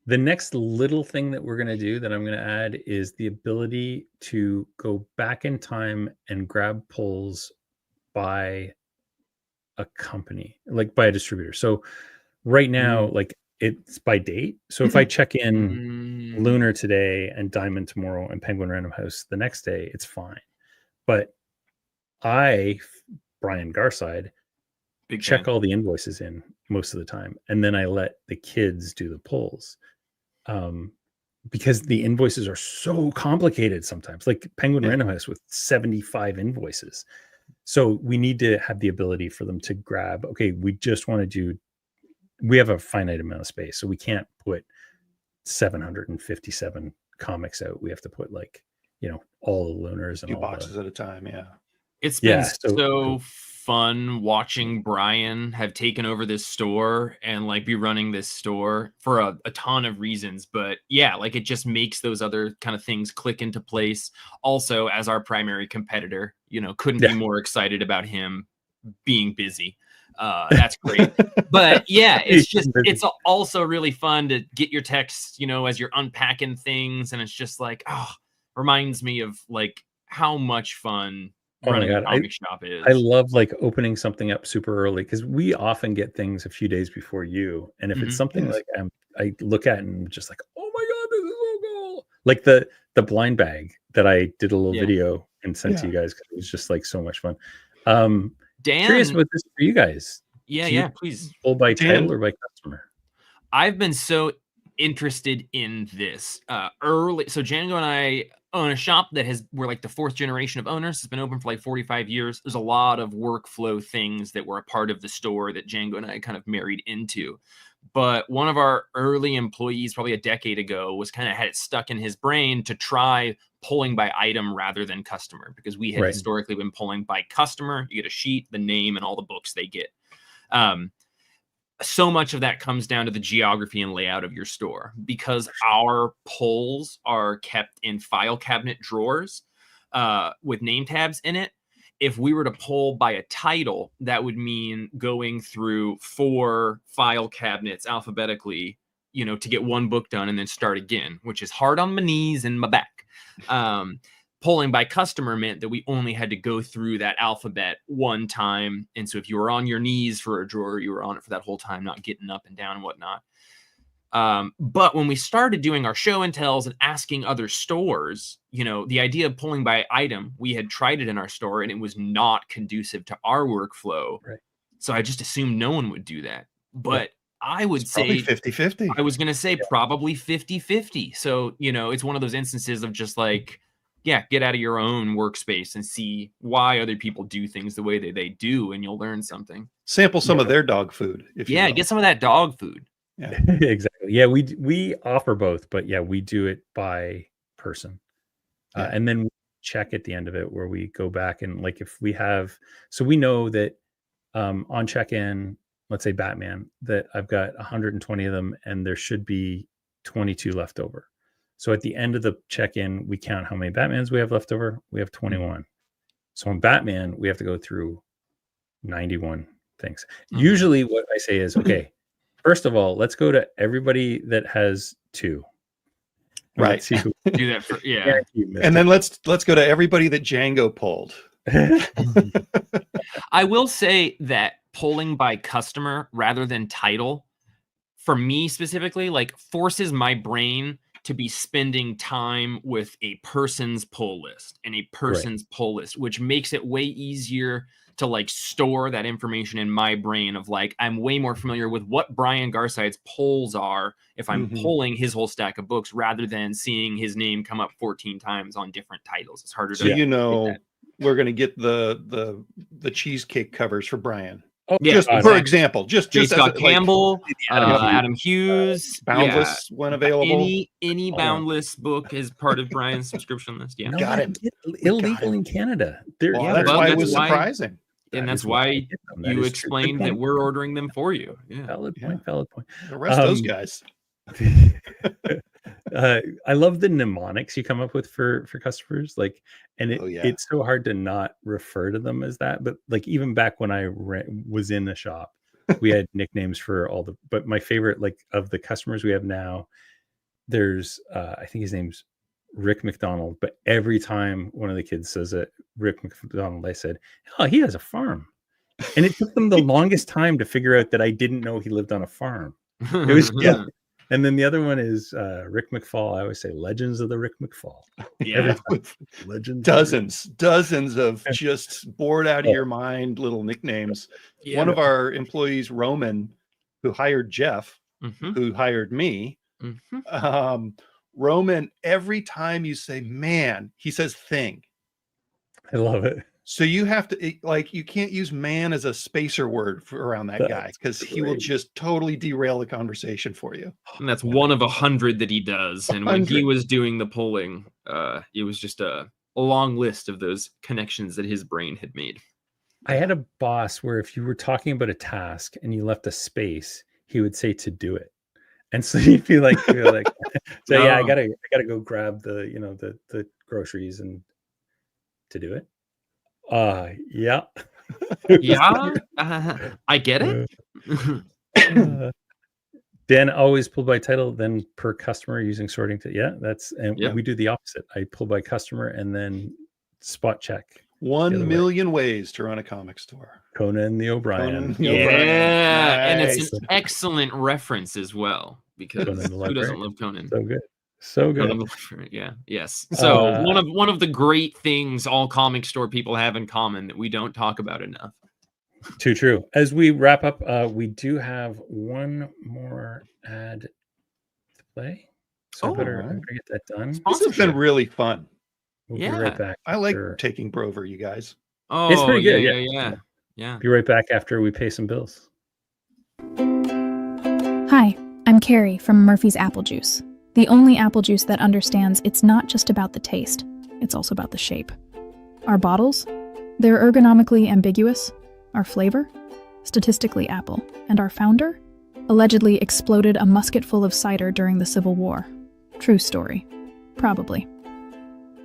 [SPEAKER 1] The next little thing that we're going to do that I'm going to add is the ability to go back in time and grab pulls by a company, like by a distributor. So right now, like, it's by date. So if I check in Lunar today and Diamond tomorrow and Penguin Random House the next day, it's fine. But Brian Garside, check all the invoices in most of the time, and then I let the kids do the pulls. Because the invoices are so complicated sometimes, like Penguin Random House with 75 invoices. So we need to have the ability for them to grab, okay, we have a finite amount of space, so we can't put 757 comics out. We have to put all the Lunars and
[SPEAKER 2] 2 boxes at a time. Yeah.
[SPEAKER 3] It's been so fun watching Brian have taken over this store and be running this store for a ton of reasons. But it just makes those other kind of things click into place. Also, as our primary competitor, couldn't be more excited about him being busy. That's great. But it's also really fun to get your texts, as you're unpacking things. And it's just reminds me of how much fun running a comic shop is.
[SPEAKER 1] I love opening something up super early, because we often get things a few days before you. And if it's something I look at and just oh my God, this is so cool. Like the blind bag that I did a little video and sent to you guys, because it was just so much fun.
[SPEAKER 3] Dan,
[SPEAKER 1] curious about this for you guys.
[SPEAKER 3] Yeah, please.
[SPEAKER 1] Pull by title or by customer?
[SPEAKER 3] I've been so interested in this early. So Django and I own a shop that we're like the 4th generation of owners. It's been open for like 45 years. There's a lot of workflow things that were a part of the store that Django and I kind of married into. But one of our early employees, probably a decade ago, had it stuck in his brain to try pulling by item rather than customer, because we had historically been pulling by customer. You get a sheet, the name, and all the books they get. So much of that comes down to the geography and layout of your store, because our pulls are kept in file cabinet drawers with name tabs in it. If we were to pull by a title, that would mean going through 4 file cabinets alphabetically, to get one book done and then start again, which is hard on my knees and my back. Pulling by customer meant that we only had to go through that alphabet one time. And so if you were on your knees for a drawer, you were on it for that whole time, not getting up and down and whatnot. But when we started doing our show and tells and asking other stores, the idea of pulling by item, we had tried it in our store and it was not conducive to our workflow.
[SPEAKER 1] Right.
[SPEAKER 3] So I just assumed no one would do that. But I would
[SPEAKER 2] say 50-50.
[SPEAKER 3] I was going to say probably 50-50. So, it's one of those instances of just like, get out of your own workspace and see why other people do things the way that they do, and you'll learn something.
[SPEAKER 2] Sample some of their dog food.
[SPEAKER 3] Get some of that dog food.
[SPEAKER 1] Yeah, exactly. Yeah, we offer both, but we do it by person, and then we check at the end of it where we go back and like if we have, so we know that on check-in, let's say Batman, that I've got 120 of them, and there should be 22 left over. So at the end of the check-in, we count how many Batmans we have left over. We have 21. So on Batman, we have to go through 91 things. Usually what I say is, okay, first of all, let's go to everybody that has 2.
[SPEAKER 2] Right.
[SPEAKER 1] See who
[SPEAKER 3] do that for,
[SPEAKER 2] and then let's go to everybody that Django pulled.
[SPEAKER 3] I will say that pulling by customer rather than title, for me specifically, like forces my brain to be spending time with a person's pull list and a person's pull list, which makes it way easier to like store that information in my brain of like, I'm way more familiar with what Brian Garside's pulls are if I'm pulling his whole stack of books rather than seeing his name come up 14 times on different titles. It's harder to
[SPEAKER 2] we're going to get the cheesecake covers for Brian.
[SPEAKER 1] Oh,
[SPEAKER 2] just for example, just
[SPEAKER 3] Scott Campbell, Adam Hughes,
[SPEAKER 2] Boundless when available.
[SPEAKER 3] Any Boundless book is part of Brian's subscription list. Yeah,
[SPEAKER 2] got it.
[SPEAKER 1] Illegal in Canada.
[SPEAKER 2] That's why it was surprising,
[SPEAKER 3] and that's why you explained that we're ordering them for you. Yeah,
[SPEAKER 1] valid point.
[SPEAKER 2] Arrest those guys.
[SPEAKER 1] I love the mnemonics you come up with for customers, like, and it's so hard to not refer to them as that. But like even back when I was in the shop, we had nicknames for all but my favorite, like of the customers we have now, there's I think his name's Rick McDonald. But every time one of the kids says it, Rick McDonald, I said, oh, he has a farm. And it took them the longest time to figure out that I didn't know he lived on a farm. It was And then the other one is Rick McFall. I always say Legends of the Rick McFall.
[SPEAKER 3] Yeah.
[SPEAKER 2] Legends. Dozens of just bored out of your mind little nicknames.
[SPEAKER 3] Yeah.
[SPEAKER 2] One of our employees, Roman, who hired Jeff, who hired me. Roman, every time you say man, he says thing.
[SPEAKER 1] I love it.
[SPEAKER 2] So you have to, like, you can't use man as a spacer word around that guy, because he will just totally derail the conversation for you.
[SPEAKER 3] And that's one of 100 that he does. And when he was doing the polling, it was just a long list of those connections that his brain had made.
[SPEAKER 1] I had a boss where if you were talking about a task and you left a space, he would say to do it. And so you'd be like, so yeah, I gotta go grab the groceries and to do it. Yeah.
[SPEAKER 3] Yeah, I get it.
[SPEAKER 1] Dan always pull by title, then per customer using sorting. We do the opposite. I pull by customer and then spot check.
[SPEAKER 2] 1 million ways to run a comic store.
[SPEAKER 1] Conan the O'Brien.
[SPEAKER 3] And it's an excellent reference as well, because who doesn't love Conan?
[SPEAKER 1] So good.
[SPEAKER 3] Yeah. Yes. So one of the great things all comic store people have in common that we don't talk about enough.
[SPEAKER 1] Too true. As we wrap up, we do have one more ad to play. So I better
[SPEAKER 2] Alright.
[SPEAKER 1] get that done.
[SPEAKER 2] This has been
[SPEAKER 3] Sponsorship.
[SPEAKER 2] really fun.
[SPEAKER 1] We'll be
[SPEAKER 3] Yeah.
[SPEAKER 1] right back.
[SPEAKER 2] I like
[SPEAKER 1] after-
[SPEAKER 2] taking B.R.O.ver, you guys.
[SPEAKER 3] Oh,
[SPEAKER 1] pretty good,
[SPEAKER 3] yeah,
[SPEAKER 1] yeah.
[SPEAKER 3] yeah, yeah. Yeah.
[SPEAKER 1] Be right back after we pay some bills.
[SPEAKER 5] Hi, I'm Carrie from Murphy's Apple Juice, the only apple juice that understands it's not just about the taste, it's also about the shape. Our bottles? They're ergonomically ambiguous. Our flavor? Statistically apple. And our founder? Allegedly exploded a musket full of cider during the Civil War. True story. Probably.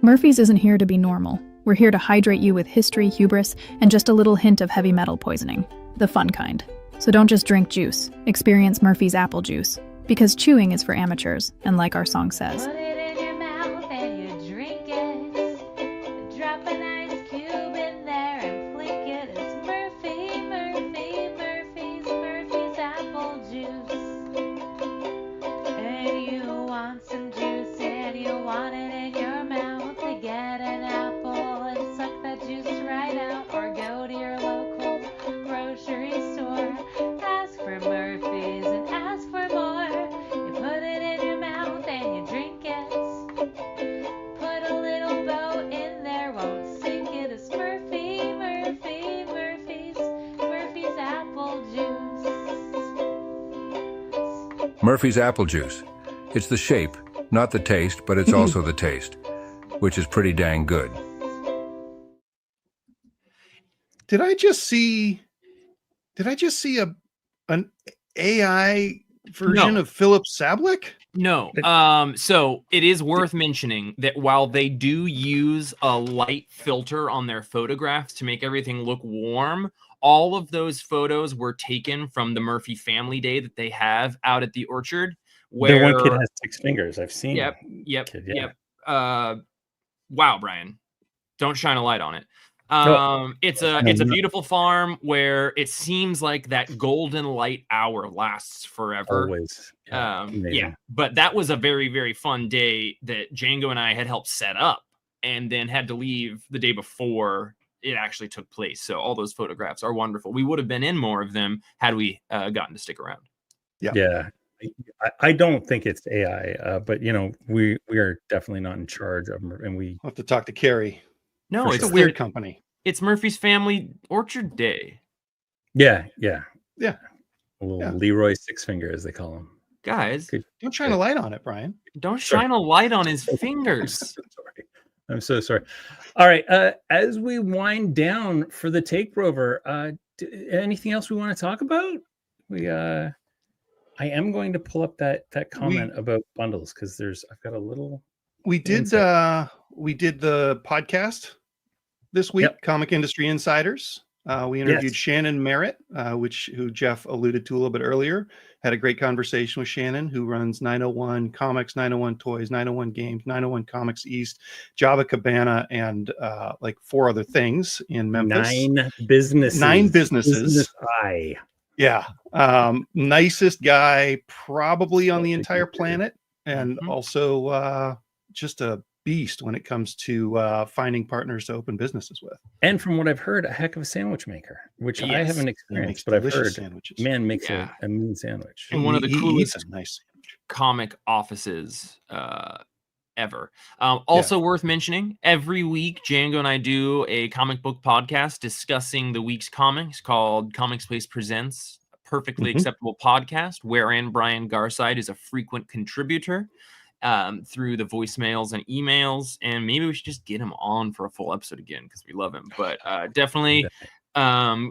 [SPEAKER 5] Murphy's isn't here to be normal. We're here to hydrate you with history, hubris, and just a little hint of heavy metal poisoning. The fun kind. So don't just drink juice. Experience Murphy's Apple Juice. Because chewing is for amateurs, and like our song says.
[SPEAKER 7] Put it in your mouth and you drink it. Drop an ice cube in there and flick it. It's Murphy's apple juice. And you want some juice and you want it in your mouth. To get an apple and suck that juice right out. Or go to your local grocery store. Ask for Murphy's and ask for more. You put it in your mouth and you drink it. Put a little bow in there, won't sink it. It's Murphy's apple juice.
[SPEAKER 8] Murphy's Apple Juice. It's the shape, not the taste, but it's also the taste, which is pretty dang good.
[SPEAKER 2] Did I just see an AI version
[SPEAKER 3] No.
[SPEAKER 2] of Philip Sablick?
[SPEAKER 3] No. So it is worth mentioning that while they do use a light filter on their photographs to make everything look warm, all of those photos were taken from the Murphy Family Day that they have out at the orchard. Where
[SPEAKER 1] The one kid has 6 fingers. I've seen.
[SPEAKER 3] Yep,
[SPEAKER 1] that
[SPEAKER 3] yep,
[SPEAKER 1] kid, yeah.
[SPEAKER 3] yep. Wow, Brian, don't shine a light on it. It's a beautiful farm where it seems like that golden light hour lasts forever.
[SPEAKER 1] Always.
[SPEAKER 3] Yeah,
[SPEAKER 1] amazing.
[SPEAKER 3] but that was a very, very fun day that Django and I had helped set up and then had to leave the day before it actually took place. So all those photographs are wonderful. We would have been in more of them had we gotten to stick around.
[SPEAKER 1] Yeah. I don't think it's AI, but we are definitely not in charge of them, and we
[SPEAKER 2] I'll have to talk to Carrie.
[SPEAKER 3] No,
[SPEAKER 2] It's
[SPEAKER 3] it's
[SPEAKER 2] a weird company.
[SPEAKER 3] It's Murphy's Family Orchard Day.
[SPEAKER 1] yeah.
[SPEAKER 2] Yeah.
[SPEAKER 1] A little
[SPEAKER 2] Yeah.
[SPEAKER 1] Leroy 6 finger, as they call him.
[SPEAKER 3] Guys,
[SPEAKER 2] Don't shine a light on it, Brian.
[SPEAKER 3] don't shine a light on his fingers.
[SPEAKER 1] Sorry. I'm so sorry. All right. As we wind down for the Take B.R.O.ver, anything else we want to talk about? I am going to pull up that comment about bundles because I've got a little.
[SPEAKER 2] We did
[SPEAKER 1] insight.
[SPEAKER 2] we did the podcast this week,
[SPEAKER 1] Yep.
[SPEAKER 2] Comic Industry Insiders. We interviewed
[SPEAKER 1] Yes.
[SPEAKER 2] Shannon Merritt, who Jeff alluded to a little bit earlier. Had a great conversation with Shannon, who runs 901 Comics, 901 Toys, 901 Games, 901 Comics East, Java Cabana, and like 4 other things in Memphis.
[SPEAKER 1] 9 businesses.
[SPEAKER 2] 9 businesses.
[SPEAKER 1] Business eye.
[SPEAKER 2] Yeah. Nicest guy probably on the entire planet. And
[SPEAKER 3] Mhm.
[SPEAKER 2] also just a beast when it comes to finding partners to open businesses with.
[SPEAKER 1] And from what I've heard, a heck of a sandwich maker, which I
[SPEAKER 3] Yes.
[SPEAKER 1] haven't
[SPEAKER 2] He makes
[SPEAKER 1] experienced, but I've
[SPEAKER 2] delicious
[SPEAKER 1] heard,
[SPEAKER 2] sandwiches.
[SPEAKER 1] man makes
[SPEAKER 3] Yeah.
[SPEAKER 1] a mean sandwich.
[SPEAKER 3] And one of the
[SPEAKER 2] He eats
[SPEAKER 3] coolest
[SPEAKER 2] a nice sandwich.
[SPEAKER 3] comic offices ever. Also worth mentioning, every week Django and I do a comic book podcast discussing the week's comics called Comic Space Presents, a perfectly
[SPEAKER 2] Mhm.
[SPEAKER 3] acceptable podcast wherein Brian Garside is a frequent contributor through the voicemails and emails, and maybe we should just get him on for a full episode again because we love him. But definitely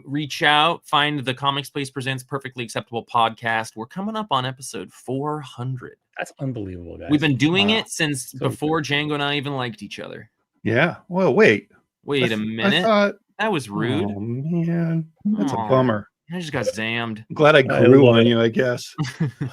[SPEAKER 3] reach out, find the Comic Space Presents Perfectly Acceptable podcast. We're coming up on episode 400.
[SPEAKER 1] That's unbelievable, guys.
[SPEAKER 3] We've been doing
[SPEAKER 2] Wow.
[SPEAKER 3] it since
[SPEAKER 1] So
[SPEAKER 3] before
[SPEAKER 1] good.
[SPEAKER 3] Django and I even liked each other.
[SPEAKER 2] Yeah. Well, wait.
[SPEAKER 3] Wait a
[SPEAKER 2] I
[SPEAKER 3] minute.
[SPEAKER 2] thought,
[SPEAKER 3] That was rude.
[SPEAKER 2] oh man, that's a
[SPEAKER 3] Aw,
[SPEAKER 2] bummer.
[SPEAKER 3] I just got zammed.
[SPEAKER 2] I'm glad I
[SPEAKER 1] I
[SPEAKER 2] grew
[SPEAKER 1] love
[SPEAKER 2] on
[SPEAKER 1] it.
[SPEAKER 2] you, I guess.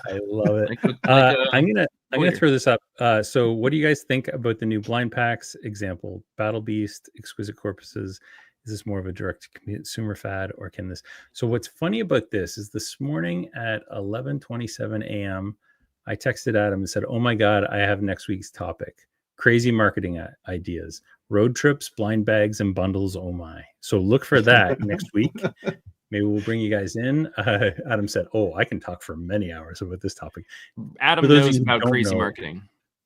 [SPEAKER 1] I love it.
[SPEAKER 3] I'm
[SPEAKER 1] I'm gonna
[SPEAKER 3] lawyer.
[SPEAKER 1] throw this up. So what do you guys think about the new blind packs? Example, Battle Beast, Exquisite Corpuses. Is this more of a direct consumer fad, or can this? So what's funny about this is this morning at 11:27 a.m. I texted Adam and said, "Oh my God, I have next week's topic: crazy marketing ideas, road trips, blind bags, and bundles. Oh my!" So look for that next week. maybe we'll bring you guys in. Adam said, "Oh, I can talk for many hours about this topic."
[SPEAKER 3] Adam
[SPEAKER 1] For those of
[SPEAKER 3] knows
[SPEAKER 1] you who
[SPEAKER 3] about
[SPEAKER 1] don't
[SPEAKER 3] crazy
[SPEAKER 1] know,
[SPEAKER 3] marketing.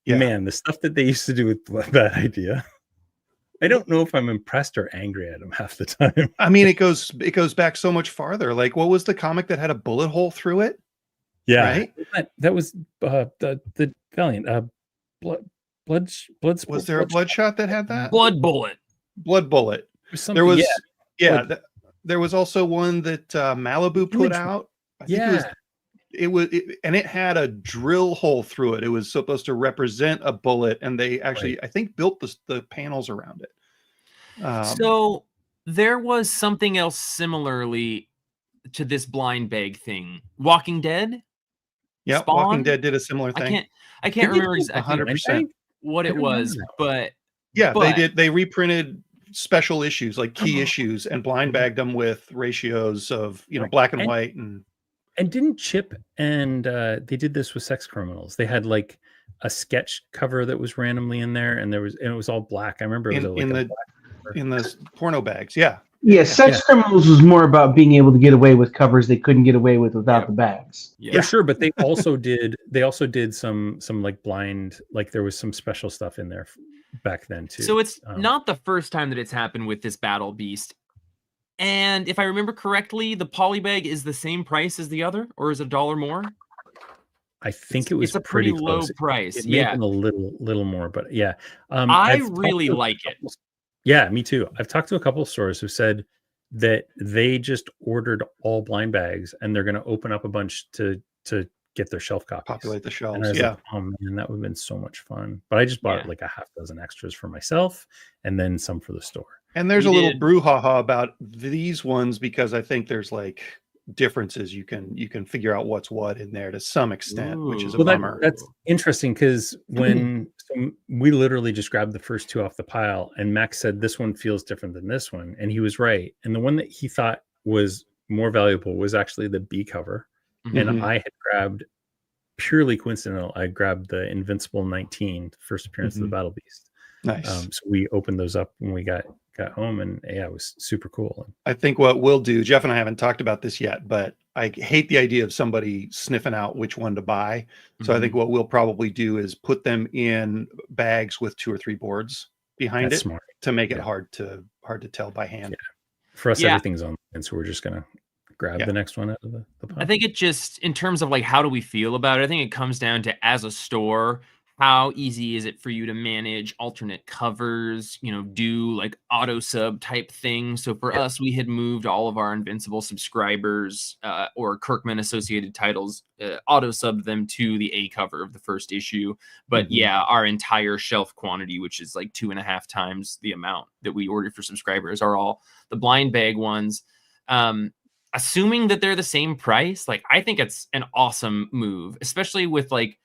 [SPEAKER 2] Yeah.
[SPEAKER 1] Man, the stuff that they used to do with Bad Idea. I don't know if I'm impressed or angry at them half the time.
[SPEAKER 2] I mean, it goes back so much farther. Like, what was the comic that had a bullet hole through it?
[SPEAKER 1] Yeah,
[SPEAKER 2] Right?
[SPEAKER 1] that was the Valiant. Blood.
[SPEAKER 2] Was there a Bloodshot that had that?
[SPEAKER 3] Blood Bullet.
[SPEAKER 2] Blood Bullet.
[SPEAKER 1] There was
[SPEAKER 2] There was also one that Malibu put out. I think and it had a drill hole through it. It was supposed to represent a bullet, and they actually, I think, built the panels around it.
[SPEAKER 3] So there was something else similarly to this blind bag thing. Walking Dead.
[SPEAKER 2] Yeah,
[SPEAKER 3] Spawn?
[SPEAKER 2] Walking Dead did a similar thing.
[SPEAKER 3] I can't remember exactly
[SPEAKER 2] 100%
[SPEAKER 3] what it was, but
[SPEAKER 2] they did. They reprinted special issues, like key issues, and blind bagged them with ratios of black and white.
[SPEAKER 1] And didn't Chip and they did this with Sex Criminals? They had like a sketch cover that was randomly in there, and it was all black. I remember it was
[SPEAKER 2] in the porno bags. Yeah.
[SPEAKER 9] Yeah, Sex Criminals was more about being able to get away with covers they couldn't get away with without the bags.
[SPEAKER 1] Yeah, for sure. But they also did some like blind, like there was some special stuff in there back then too.
[SPEAKER 3] So it's not the first time that it's happened with this Battle Beast. And if I remember correctly, the polybag is the same price as the other, or is it $1 more?
[SPEAKER 1] I think it was
[SPEAKER 3] a pretty low
[SPEAKER 1] close.
[SPEAKER 3] price.
[SPEAKER 1] It may have been a little more, but yeah.
[SPEAKER 3] I really like it.
[SPEAKER 1] Yeah, me too. I've talked to a couple of stores who said that they just ordered all blind bags and they're going to open up a bunch to get their shelf copies.
[SPEAKER 2] Populate the shelves.
[SPEAKER 1] And I was like, oh man, that would have been so much fun. But I just bought like a half dozen extras for myself and then some for the store.
[SPEAKER 2] And there's a little brouhaha about these ones because I think there's like differences. You can figure out what's what in there to some extent, which is a bummer.
[SPEAKER 1] That's interesting because when we literally just grabbed the first two off the pile and Max said this one feels different than this one, and he was right. And the one that he thought was more valuable was actually the B cover. And I had grabbed, purely coincidental, I grabbed the Invincible 19, first appearance of the Battle Beast.
[SPEAKER 2] Nice.
[SPEAKER 1] So we opened those up when we got home, and it was super cool.
[SPEAKER 2] I think what we'll do, Jeff and I haven't talked about this yet, but I hate the idea of somebody sniffing out which one to buy. So I think what we'll probably do is put them in bags with 2 or 3 boards behind it to make it hard to tell by hand.
[SPEAKER 1] For us, everything's online, so we're just gonna grab the next one out of the pile.
[SPEAKER 3] I think it just, in terms of like how do we feel about it, I think it comes down to, as a store, how easy is it for you to manage alternate covers, do like auto sub type things. So for us, we had moved all of our Invincible subscribers or Kirkman associated titles, auto sub them to the A cover of the first issue. But our entire shelf quantity, which is like 2.5 times the amount that we ordered for subscribers, are all the blind bag ones. Assuming that they're the same price, like I think it's an awesome move, especially with like,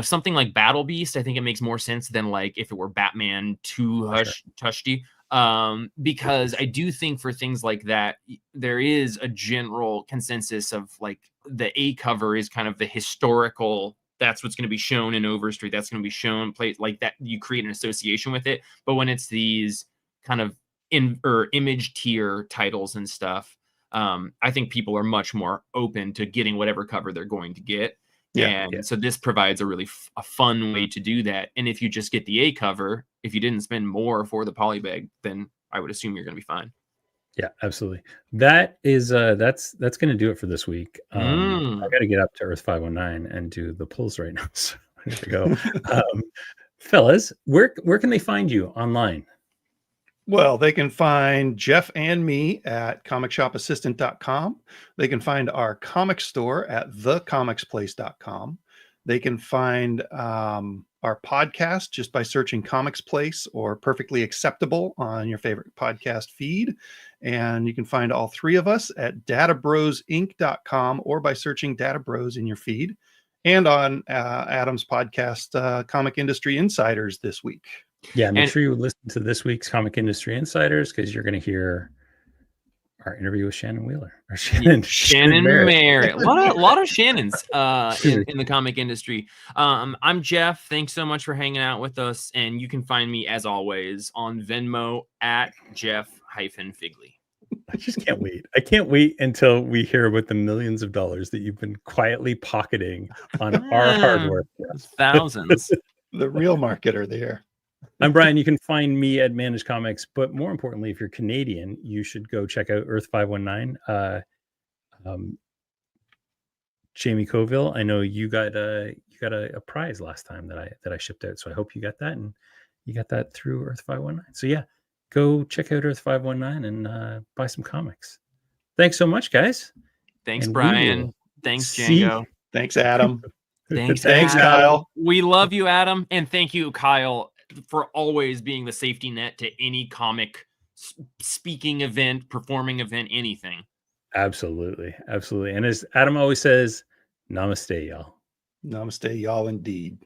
[SPEAKER 3] something like Battle Beast. I think it makes more sense than like if it were Batman 2 Tushti. Because I do think for things like that, there is a general consensus of like the A cover is kind of the historical, that's what's going to be shown in Overstreet. That's going to be shown play like that. You create an association with it. But when it's these kind of image tier titles and stuff, I think people are much more open to getting whatever cover they're going to get. So this provides a really fun way to do that. And if you just get the A cover, if you didn't spend more for the polybag, then I would assume you're going to be fine.
[SPEAKER 1] Yeah, absolutely. That is that's going to do it for this week. I got to get up to Earth 519 and do the pulls right now. So there we go. Fellas, where can they find you online?
[SPEAKER 2] Well, they can find Jeff and me at comicshopassistant.com. They can find our comic store at thecomicsplace.com. They can find our podcast just by searching Comics Place or Perfectly Acceptable on your favorite podcast feed. And you can find all 3 of us at databrosinc.com or by searching Data Bros in your feed. And on Adam's podcast, Comic Industry Insiders this week.
[SPEAKER 1] Yeah, make sure you listen to this week's Comic Industry Insiders because you're going to hear our interview with Shannon Wheeler. Or Shannon
[SPEAKER 3] Merritt. A lot of Shannons in the comic industry. I'm Jeff. Thanks so much for hanging out with us. And you can find me, as always, on Venmo at Jeff-Figley.
[SPEAKER 1] I just can't wait. I can't wait until we hear about the millions of dollars that you've been quietly pocketing on our hard work.
[SPEAKER 3] Thousands.
[SPEAKER 2] The real marketer there.
[SPEAKER 1] I'm Brian. You can find me at Manage Comics, but more importantly, if you're Canadian, you should go check out Earth 519. Jamie Coville, I know you got a prize last time that I shipped out, so I hope you got that, and you got that through Earth 519. So yeah, go check out Earth 519 and buy some comics. Thanks so much, guys.
[SPEAKER 3] Thanks,
[SPEAKER 1] And we
[SPEAKER 3] Brian.
[SPEAKER 1] will
[SPEAKER 3] Thanks,
[SPEAKER 1] see-
[SPEAKER 3] Django.
[SPEAKER 2] Thanks, Adam.
[SPEAKER 3] Thanks,
[SPEAKER 2] Thanks,
[SPEAKER 3] Adam.
[SPEAKER 2] Kyle.
[SPEAKER 3] We love you, Adam, and thank you, Kyle, for always being the safety net to any comic speaking event, performing event, anything.
[SPEAKER 1] Absolutely. And as Adam always says, namaste, y'all.
[SPEAKER 2] Namaste, y'all, indeed.